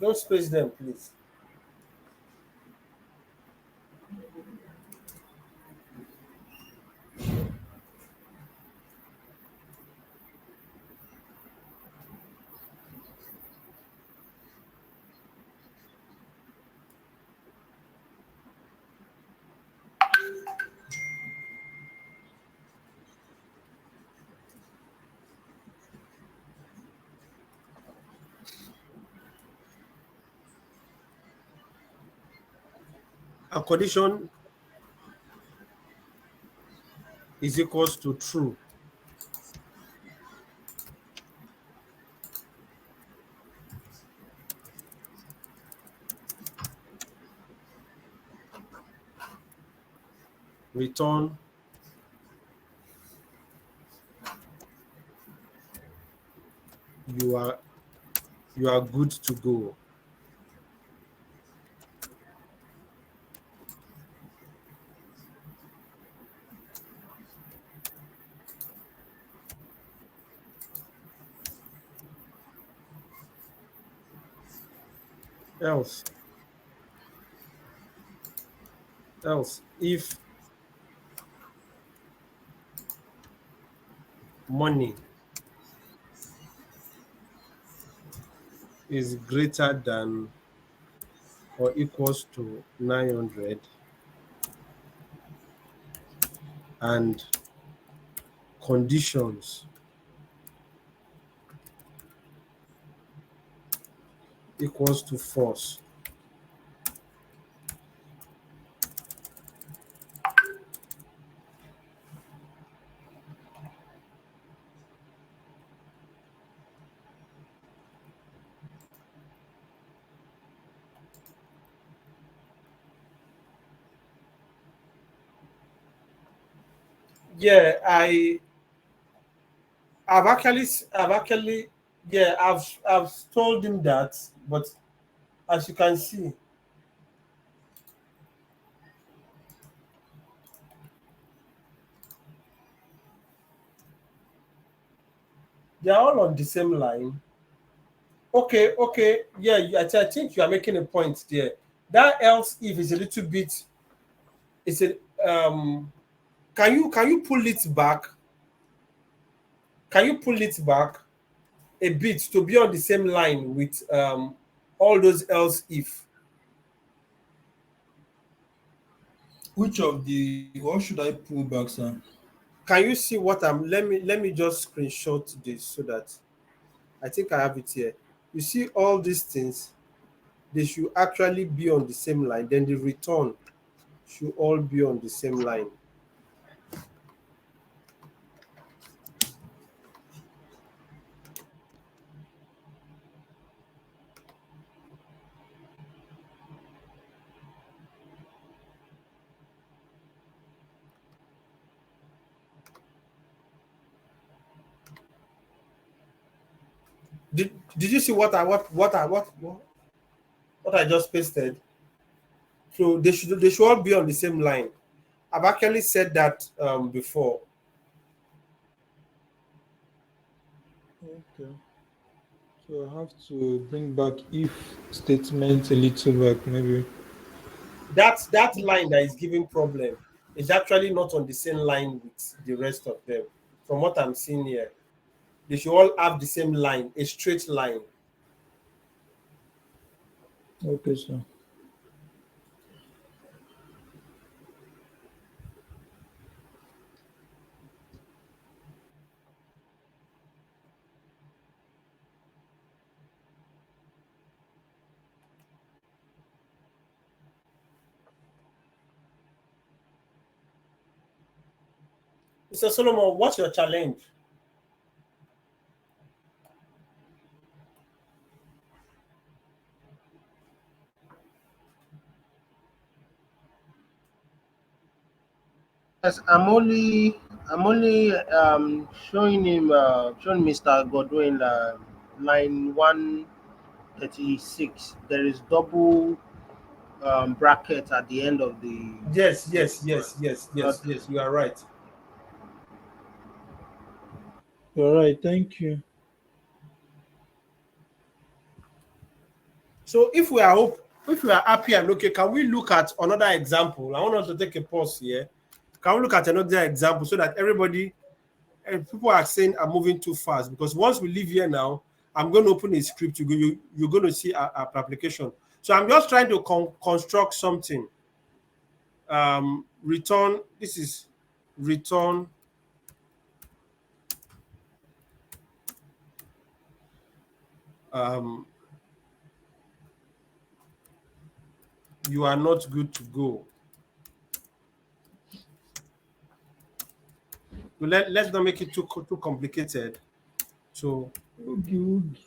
Don't space them, please. A condition is equals to true. Return you are good to go. Else if money is greater than or equals to 900 and conditions equals to false, yeah, I've actually yeah, I've told him that, but as you can see, they're all on the same line. Okay, yeah, I think you are making a point there. That else if is a little bit, it's a can you pull it back? Can you pull it back a bit to be on the same line with all those else if. Which of the what should I pull back, sir? Can you see what I'm let me just screenshot this so that I think I have it here. You see all these things, they should actually be on the same line. Then the return should all be on the same line. Did you see what I just pasted? So they should all be on the same line. I've actually said that before. Okay. So I have to bring back if statement a little back, maybe. That line that is giving problem is actually not on the same line with the rest of them. From what I'm seeing here, they should all have the same line, a straight line. Okay, sir. Mr. Solomon, what's your challenge? Yes, I'm only showing him showing Mr. Godwin line 136. There is double bracket at the end of the Yes, the yes, yes, yes, not yes, yes. You are right. All right, thank you. So if we are happy and okay, can we look at another example? I want us to take a pause here. Can we look at another example so that everybody and people are saying I'm moving too fast? Because once we leave here now, I'm going to open a script. You're going to see our application. So I'm just trying to construct something. Return. This is return. Um, you are not good to go. Let's not make it too complicated. So Okay, okay.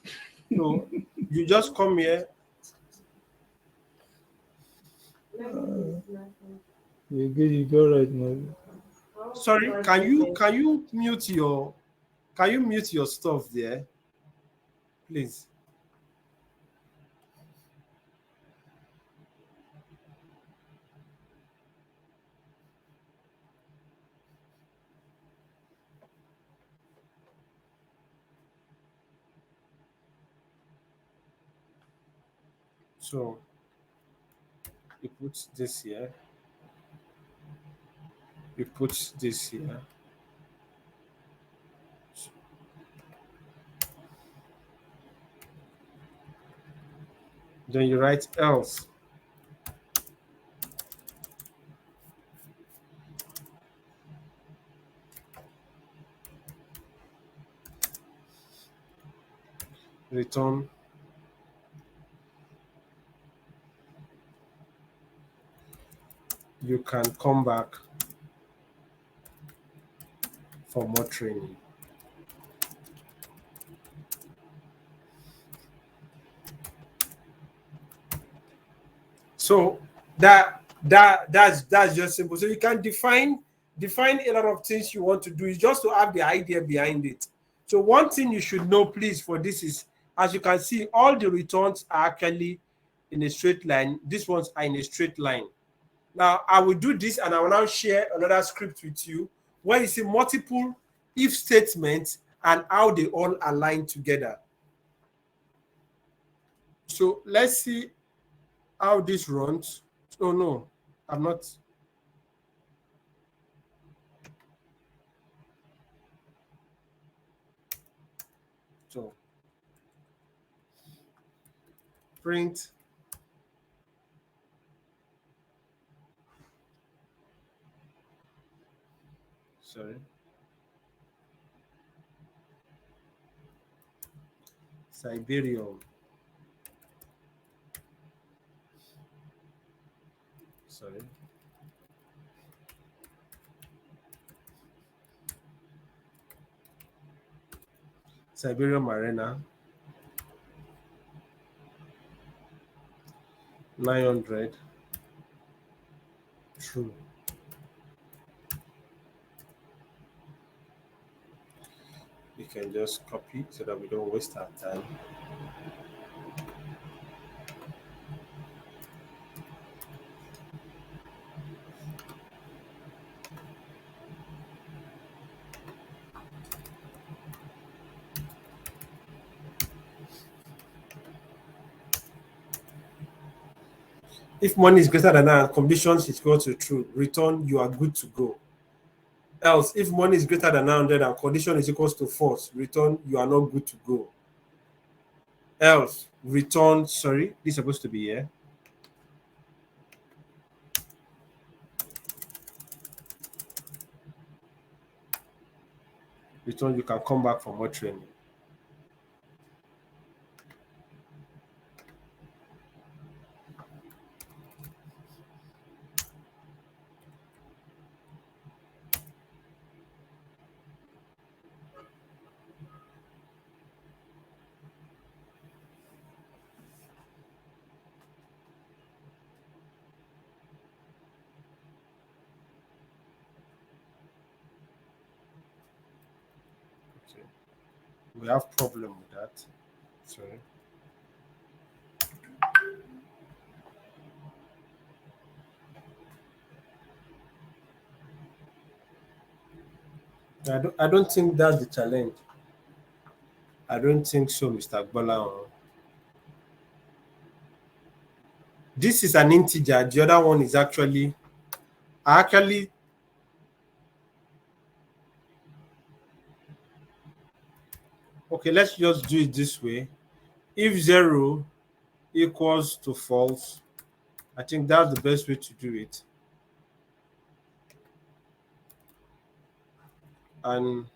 so you just come here. You good? You go right now. Sorry, can you mute your stuff there, please? So you put this here, you put this here. Then you write else. Return. You can come back for more training. So that's just simple. So you can define a lot of things you want to do. Is just to have the idea behind it. So one thing you should know, please, for this is, as you can see, all the returns are actually in a straight line. These ones are in a straight line. Now I will do this, and I will now share another script with you where you see multiple if statements and how they all align together. So let's see how this runs. Oh no, I'm not. So print. Sorry. Siberium. Sorry. Siberium Arena. 900. True. We can just copy so that we don't waste our time. If money is greater than our conditions is equal to true, return you are good to go. Else, if money is greater than 900 and condition is equals to false, return you are not good to go. Else, return, sorry, this is supposed to be here. Return, you can come back for more training. Okay. We have problem with that. Sorry. I don't think that's the challenge. I don't think so, Mr. Gbola. This is an integer. The other one is actually, okay, let's just do it this way. If 0 equals to false, I think that's the best way to do it. And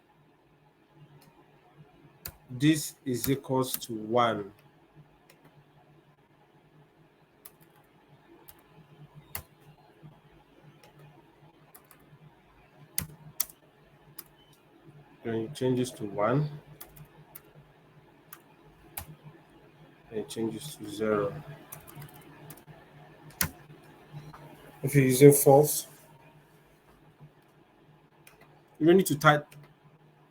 this is equals to 1. Then it changes to 1. And it changes to 0. If you're using false, you don't need to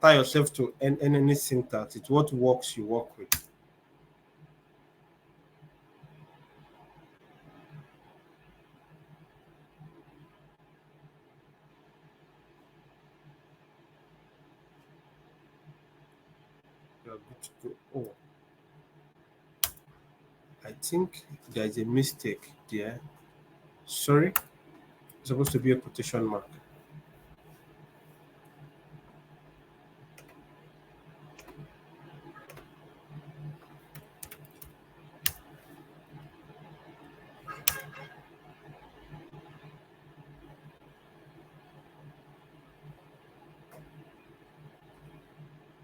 tie yourself to any syntax. It's what works you work with. You're good to go. Oh, I think there is a mistake there. Sorry, it's supposed to be a quotation mark.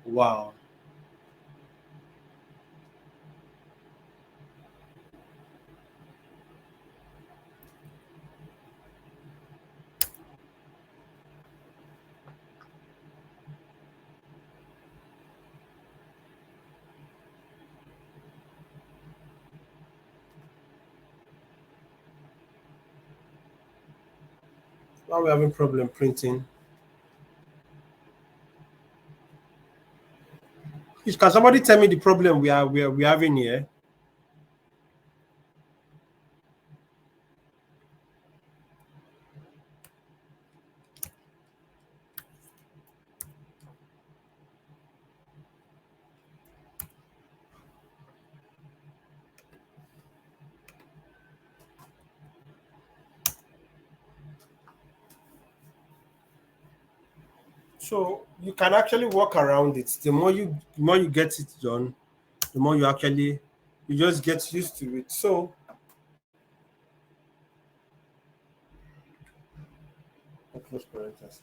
Wow. Now we're having problem printing. Can somebody tell me the problem we're having here? So you can actually work around it. The more you get it done, the more you actually You just get used to it. So close parenthesis.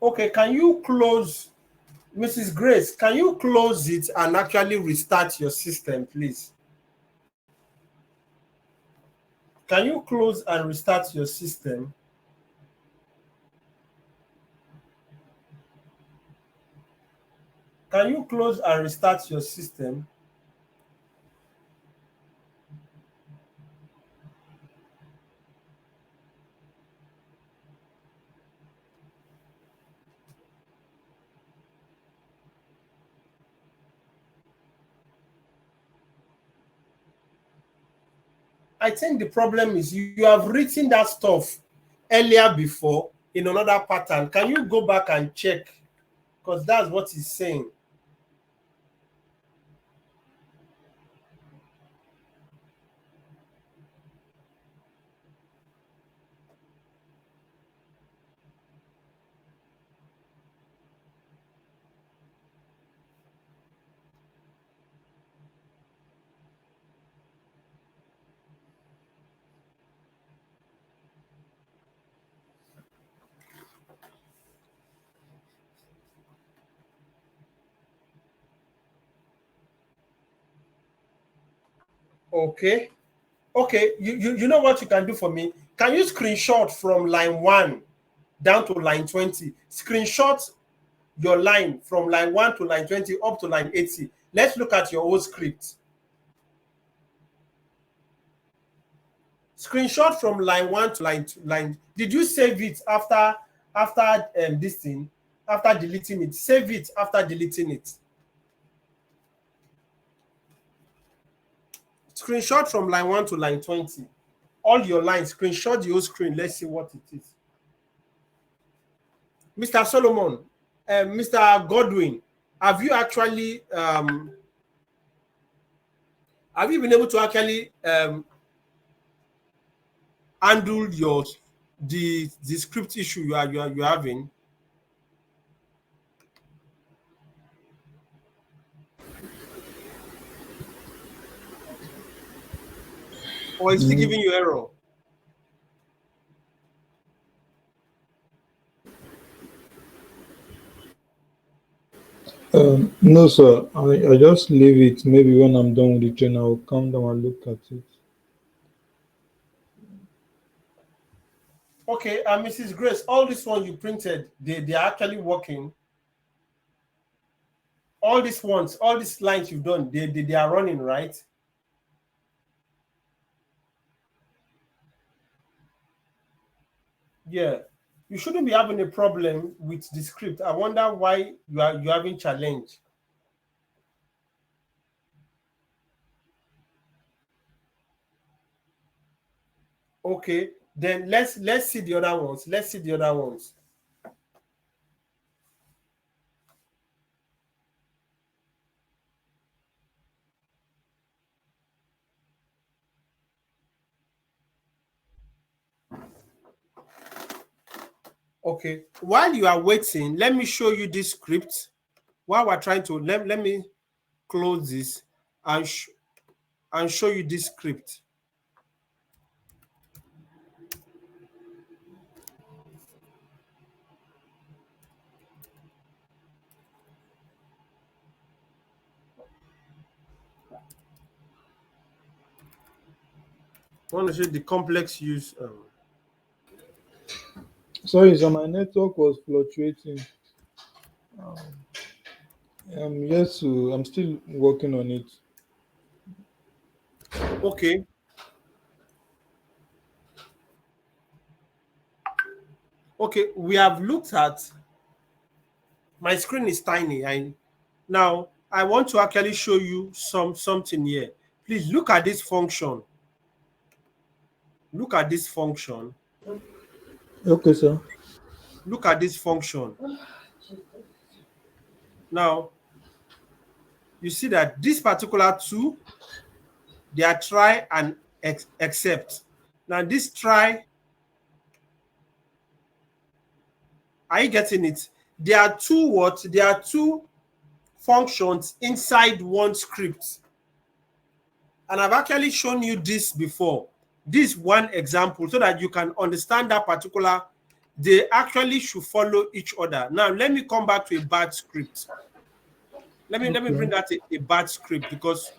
Okay, can you close, Mrs. Grace, can you close it and actually restart your system, please? Can you close and restart your system? Can you close and restart your system? I think the problem is you have written that stuff earlier before in another pattern. Can you go back and check? Because that's what he's saying. Okay. Okay, you know what you can do for me? Can you screenshot from line 1 down to line 20? Screenshot your line from line 1 to line 20 up to line 80. Let's look at your old script. Screenshot from line 1 to line. Did you save it after this thing? After deleting it? Save it after deleting it. Screenshot from line 1 to line 20. All your lines, screenshot the whole screen. Let's see what it is. Mr. Solomon, Mr. Godwin, have you actually have you been able to actually handle the script issue you are having? Or is it giving you error? No, sir. I just leave it. Maybe when I'm done with the train, I'll come down and look at it. Okay, Mrs. Grace, all this one you printed, they are actually working. All these ones, all these lines you've done, they are running, right? Yeah. You shouldn't be having a problem with the script. I wonder why you're having challenge. Okay, then let's see the other ones. Let's see the other ones. Okay, while you are waiting, let me show you this script. While we're trying to let me close this and show you this script. I want to show the complex use. Sorry, so my network was fluctuating. Yes, I'm still working on it. Okay. Okay, we have looked at, my screen is tiny. Now I want to actually show you something here. Please look at this function. Look at this function. Okay, sir. Look at this function. Now, you see that this particular two, they are try and except. Now, this try Are you getting it? There are two what? There are two functions inside one script. And I've actually shown you this before. This one example so that you can understand that particular, they actually should follow each other. Now, let me come back to a bad script. Let me bring out a bad script, because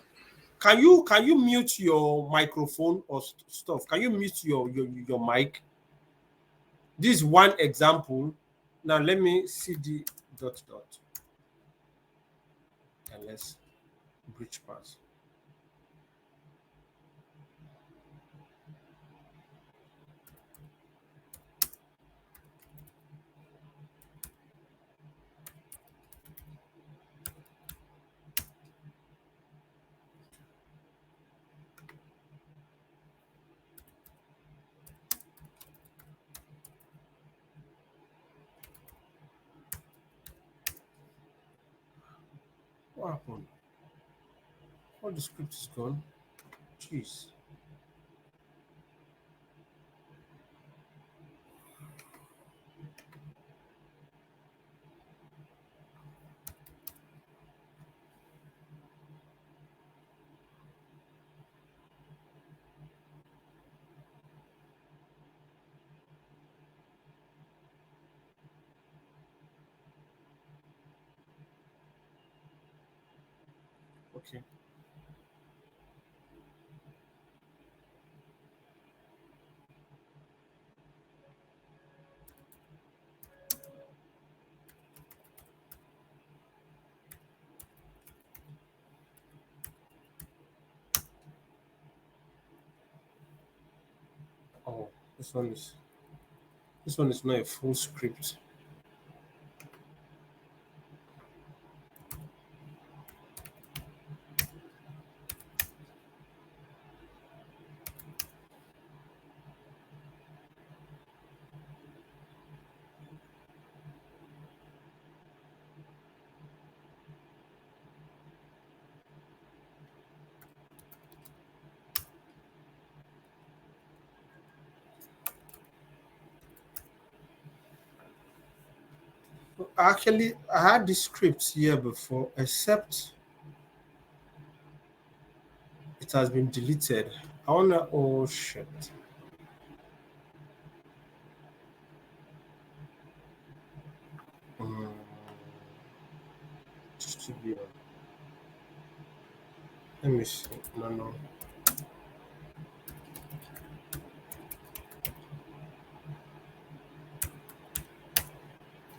can you mute your microphone or stuff? Can you mute your mic? This is one example. Now let me see the dot. And let's bridge pass. What happened? All the script is gone. Jeez. Okay. Oh, this one is not a full script. Actually, I had this script here before, except it has been deleted. I wanna, oh shit. Mm, studio. Let me see. No.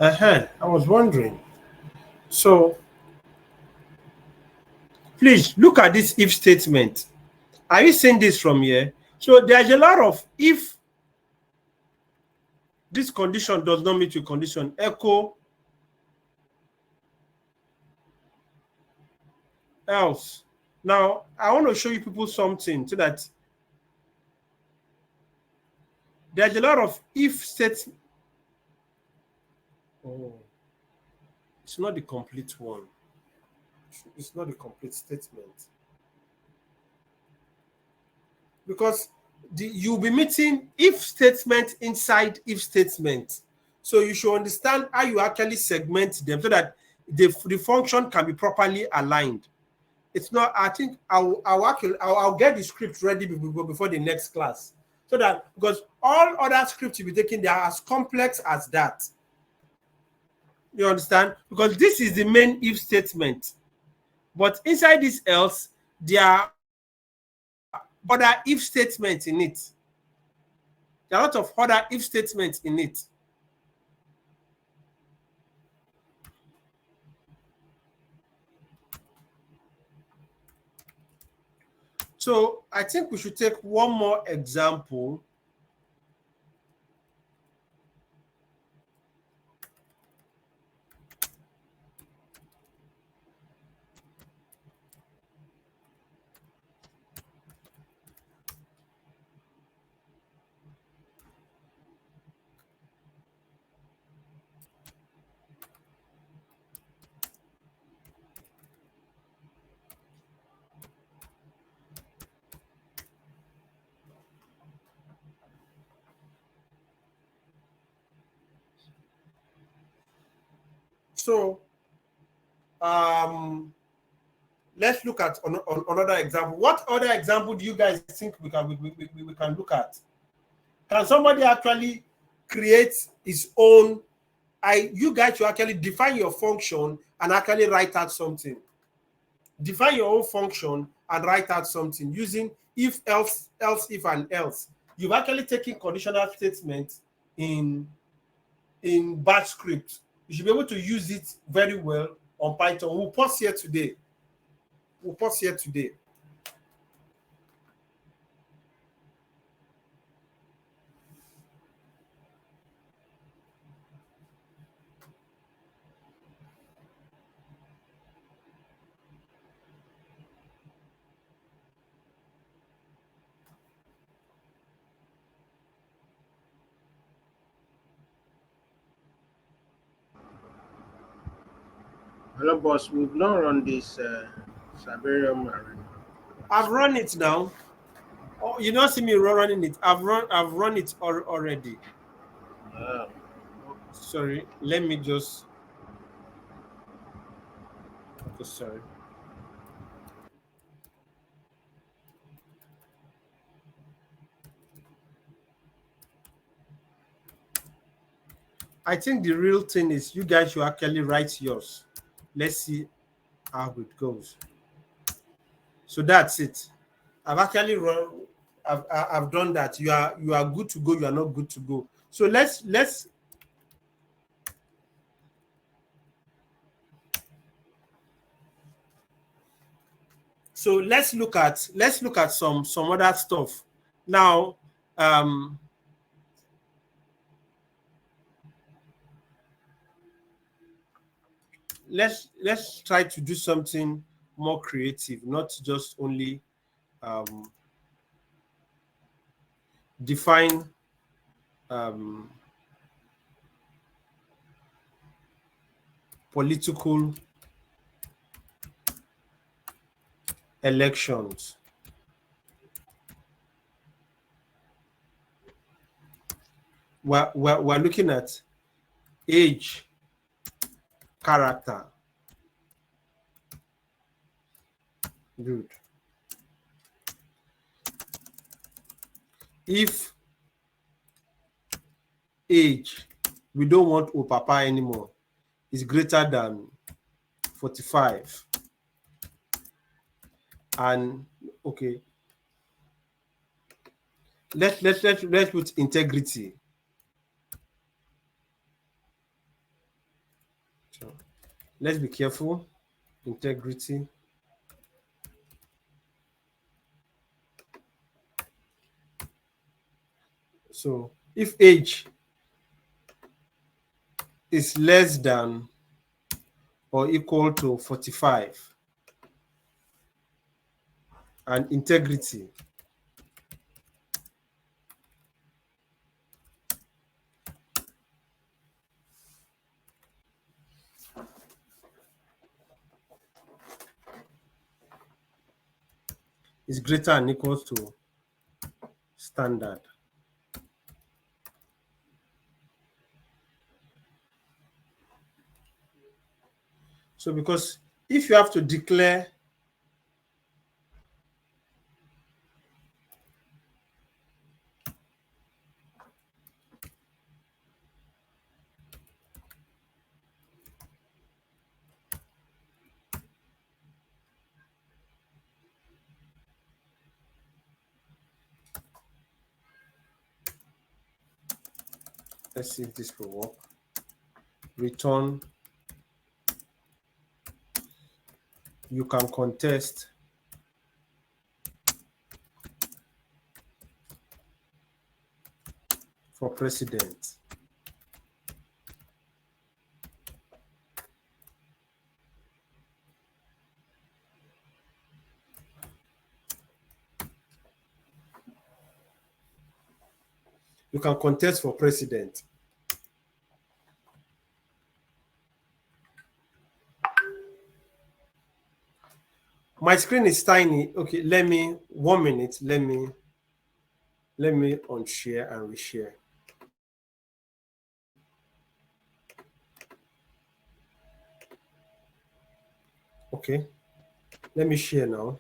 I was wondering. So please look at this if statement. Are you seeing this from here? So there's a lot of if this condition does not meet your condition, echo else. Now, I want to show you people something so that there's a lot of if statements. Oh, it's not the complete one. It's not the complete statement. Because you'll be meeting if statement inside if statement. So you should understand how you actually segment them so that the function can be properly aligned. It's not, I think I'll get the script ready before the next class. So that, because all other scripts you'll be taking, they are as complex as that. You understand? Because this is the main if statement. But inside this else, there are other if statements in it. There are a lot of other if statements in it. So I think we should take one more example. So let's look at another example. What other example do you guys think we can look at? Can somebody actually create his own? You guys should actually define your function and actually write out something. Define your own function and write out something using if, else, if, and else. You've actually taken conditional statements in Bash script. You should be able to use it very well on Python. We'll pause here today. Hello, boss. We've not run this Siberian Marine. I've run it now. Oh, you don't see me running it. I've run it already. Yeah. Sorry, let me just. Okay, sorry. I think the real thing is you guys should actually write yours. Let's see how it goes. So that's it. I've actually run. I've done that. You are good to go. You are not good to go. So let's. So let's look at some other stuff now. Let's try to do something more creative, not just only define political elections. We're looking at age, character. Good. If age, we don't want Opapa anymore, is greater than 45. And okay, let's put integrity. So let's be careful. Integrity. So if age is less than or equal to 45 and integrity is greater than equals to standard. So because if you have to declare let's see if this will work. Return, you can contest for president. You can contest for president. My screen is tiny. Okay, let me 1 minute. Let me unshare and reshare. Okay, let me share now.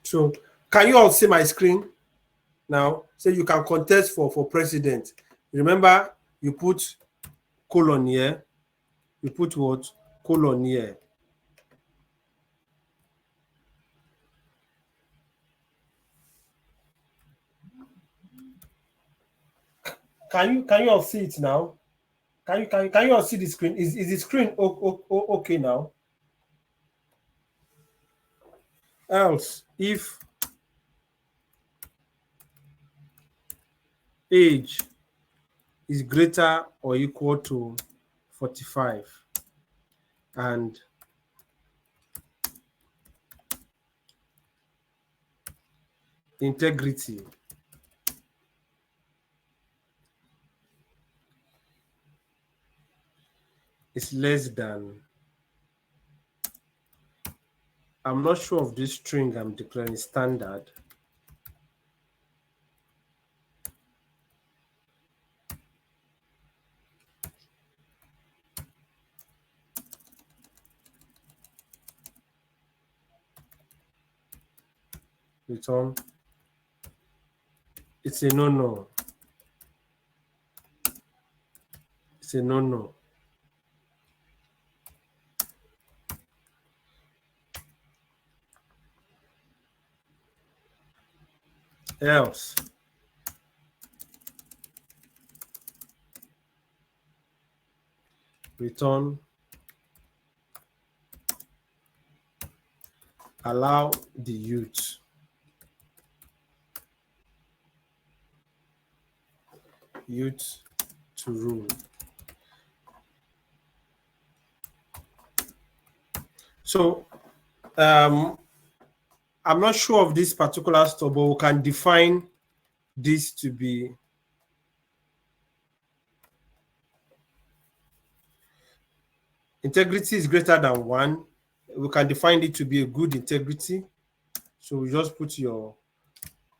So can you all see my screen now? So you can contest for president. Remember, you put colon here. You put what? Colon here. Can you all see it now? Can you all see the screen? Is the screen okay now? Else, if age is greater or equal to 45 and integrity is less than, I'm not sure of this string I'm declaring standard. Return. It's a no. It's a no. Else, return, allow the youth to rule. So I'm not sure of this particular stuff, but we can define this to be integrity is greater than 1. We can define it to be a good integrity. So we just put your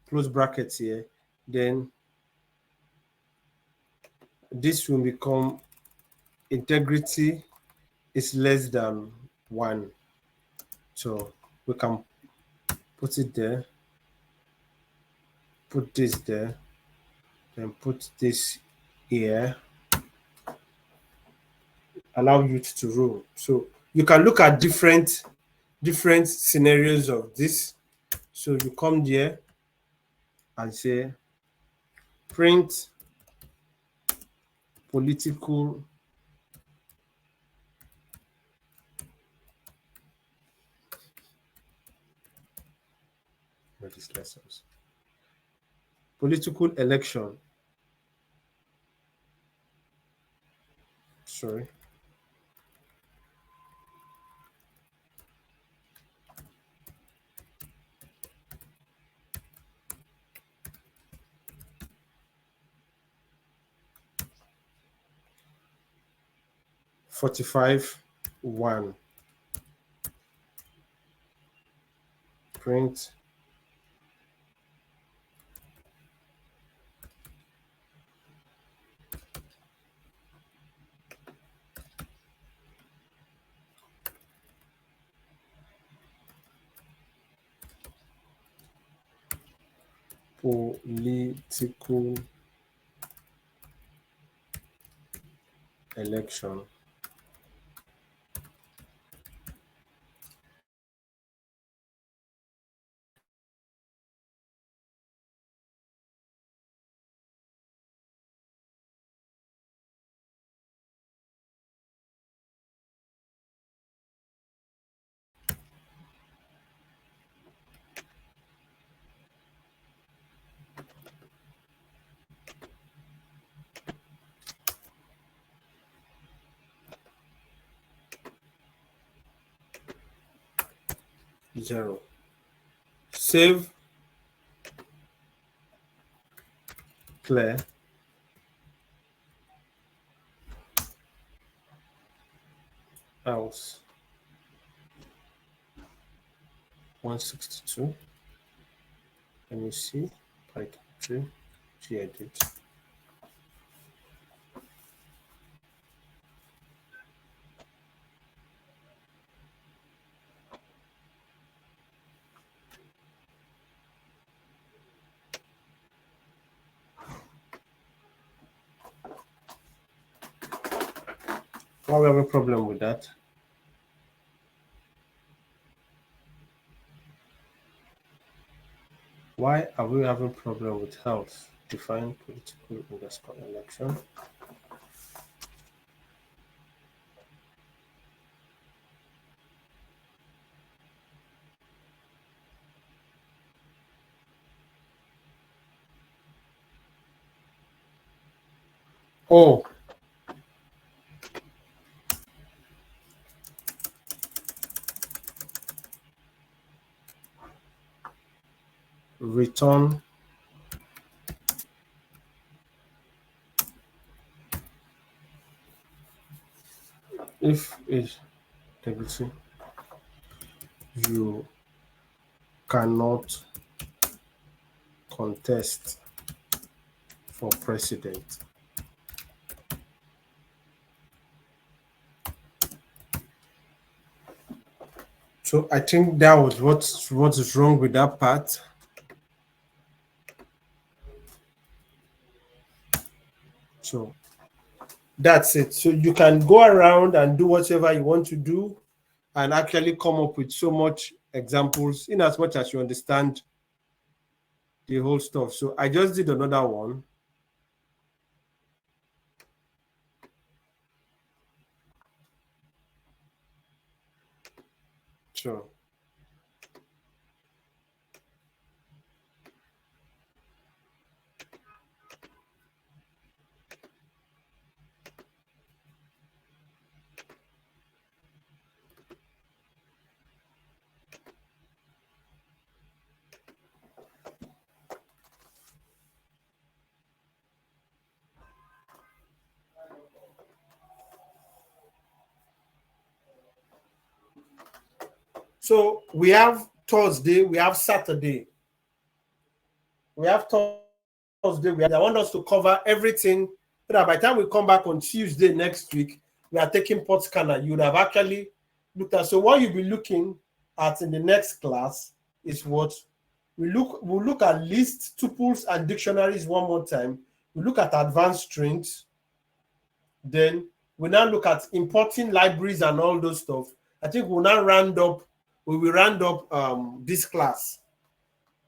close brackets here. Then this will become integrity is less than 1. So we can put it there, put this there, then put this here. Allow youth to rule. So you can look at different scenarios of this. So you come there and say print political legislations, political election. Sorry. (45) 1. Print political election. Zero. Save. Clear. else 162. Let me see. Python 3 gedit. Why we have a problem with that? Why are we having problem with health? Define political underscore election. Oh, return if integrity you cannot contest for president. So I think that was what is wrong with that part. So that's it. So you can go around and do whatever you want to do and actually come up with so much examples in as much as you understand the whole stuff. So I just did another one. Sure. So we have Thursday, we have Saturday. We have Thursday. I want us to cover everything so that by the time we come back on Tuesday next week, we are taking port scanner. You would have actually looked at. So what you'll be looking at in the next class is what we'll look at lists, tuples, and dictionaries one more time. We look at advanced strings. Then we now look at importing libraries and all those stuff. I think we'll now we will round up this class.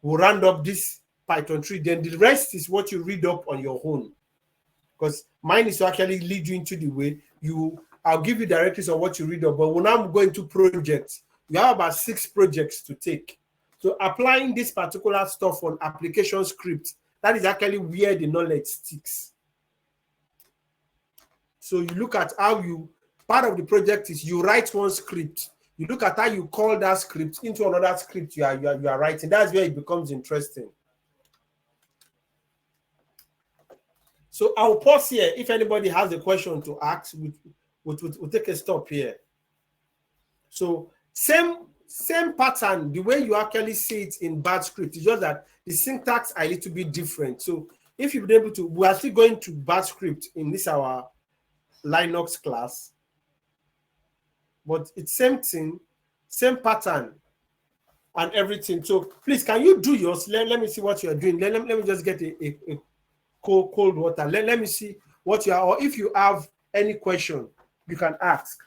We'll round up this Python 3. Then the rest is what you read up on your own. Because mine is to actually lead you into the way I'll give you directives on what you read up, but we'll now go into projects. You have about 6 projects to take. So applying this particular stuff on application script, that is actually where the knowledge sticks. So you look at how part of the project is you write one script. You look at how you call that script into another script you are writing. That's where it becomes interesting. So I'll pause here. If anybody has a question to ask, we'll take a stop here. So same pattern, the way you actually see it in Bash script, is just that the syntax are a little bit different. So if you've been able to, we are still going to Bash script in this our Linux class, but it's same thing, same pattern and everything. So please, can you do yours? Let me see what you're doing. Let me just get a cold water. Let me see what you are, or if you have any question, you can ask.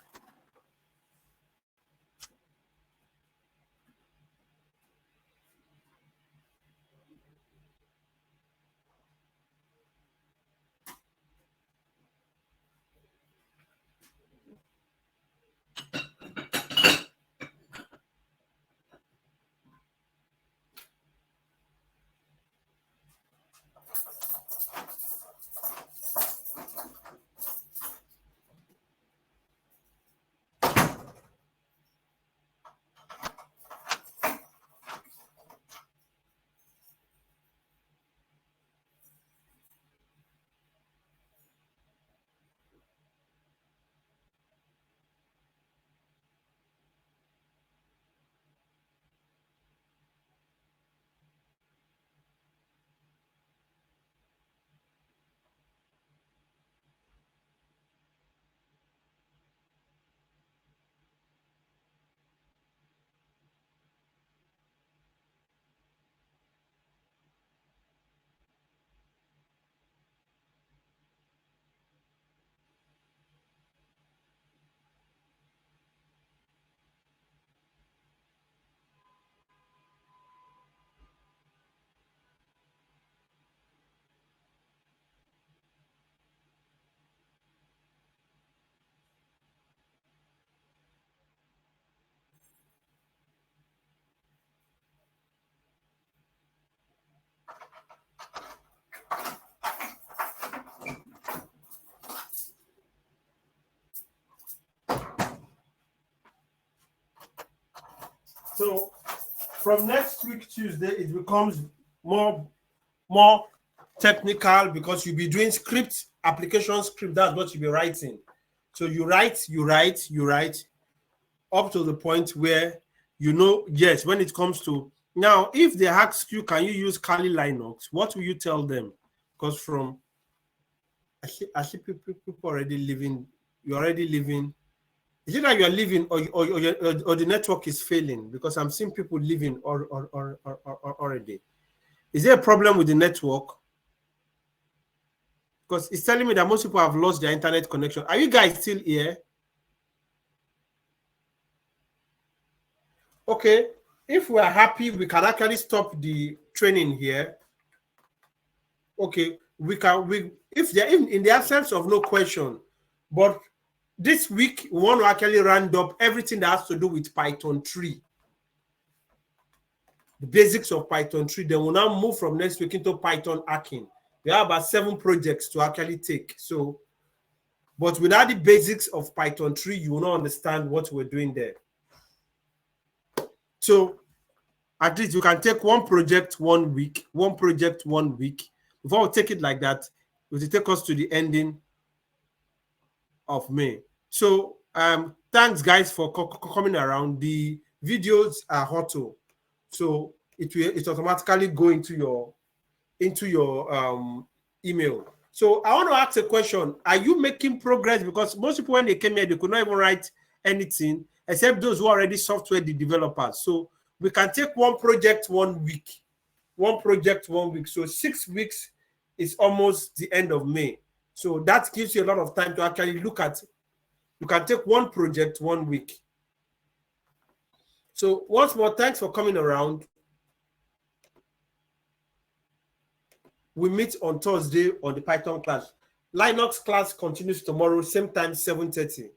So from next week Tuesday, it becomes more technical because you'll be doing script, application script. That's what you'll be writing. So you write up to the point where you know, yes, when it comes to now, if they ask you, can you use Kali Linux? What will you tell them? Because from I see people already living, you're already living. Is it that you're living or the network is failing? Because I'm seeing people living or already. Is there a problem with the network? Because it's telling me that most people have lost their internet connection. Are you guys still here? Okay, if we are happy, we can actually stop the training here. Okay, if they're in the absence of no question, but this week we want to actually round up everything that has to do with Python 3. The basics of Python 3. Then we'll now move from next week into Python hacking. We have about 7 projects to actually take. So, but without the basics of Python 3, you will not understand what we're doing there. So at least you can take one project 1 week, one project 1 week. Before we take it like that, it will take us to the ending of May. So thanks guys for coming around. The videos are auto, so it automatically go into your email. So I want to ask a question. Are you making progress? Because most people, when they came here, they could not even write anything except those who are already software developers. So we can take one project 1 week, one project 1 week. So 6 weeks is almost the end of May. So that gives you a lot of time to actually look at. You can take one project 1 week. So once more, thanks for coming around. We meet on Thursday on the Python class. Linux class continues tomorrow, same time, 7:30.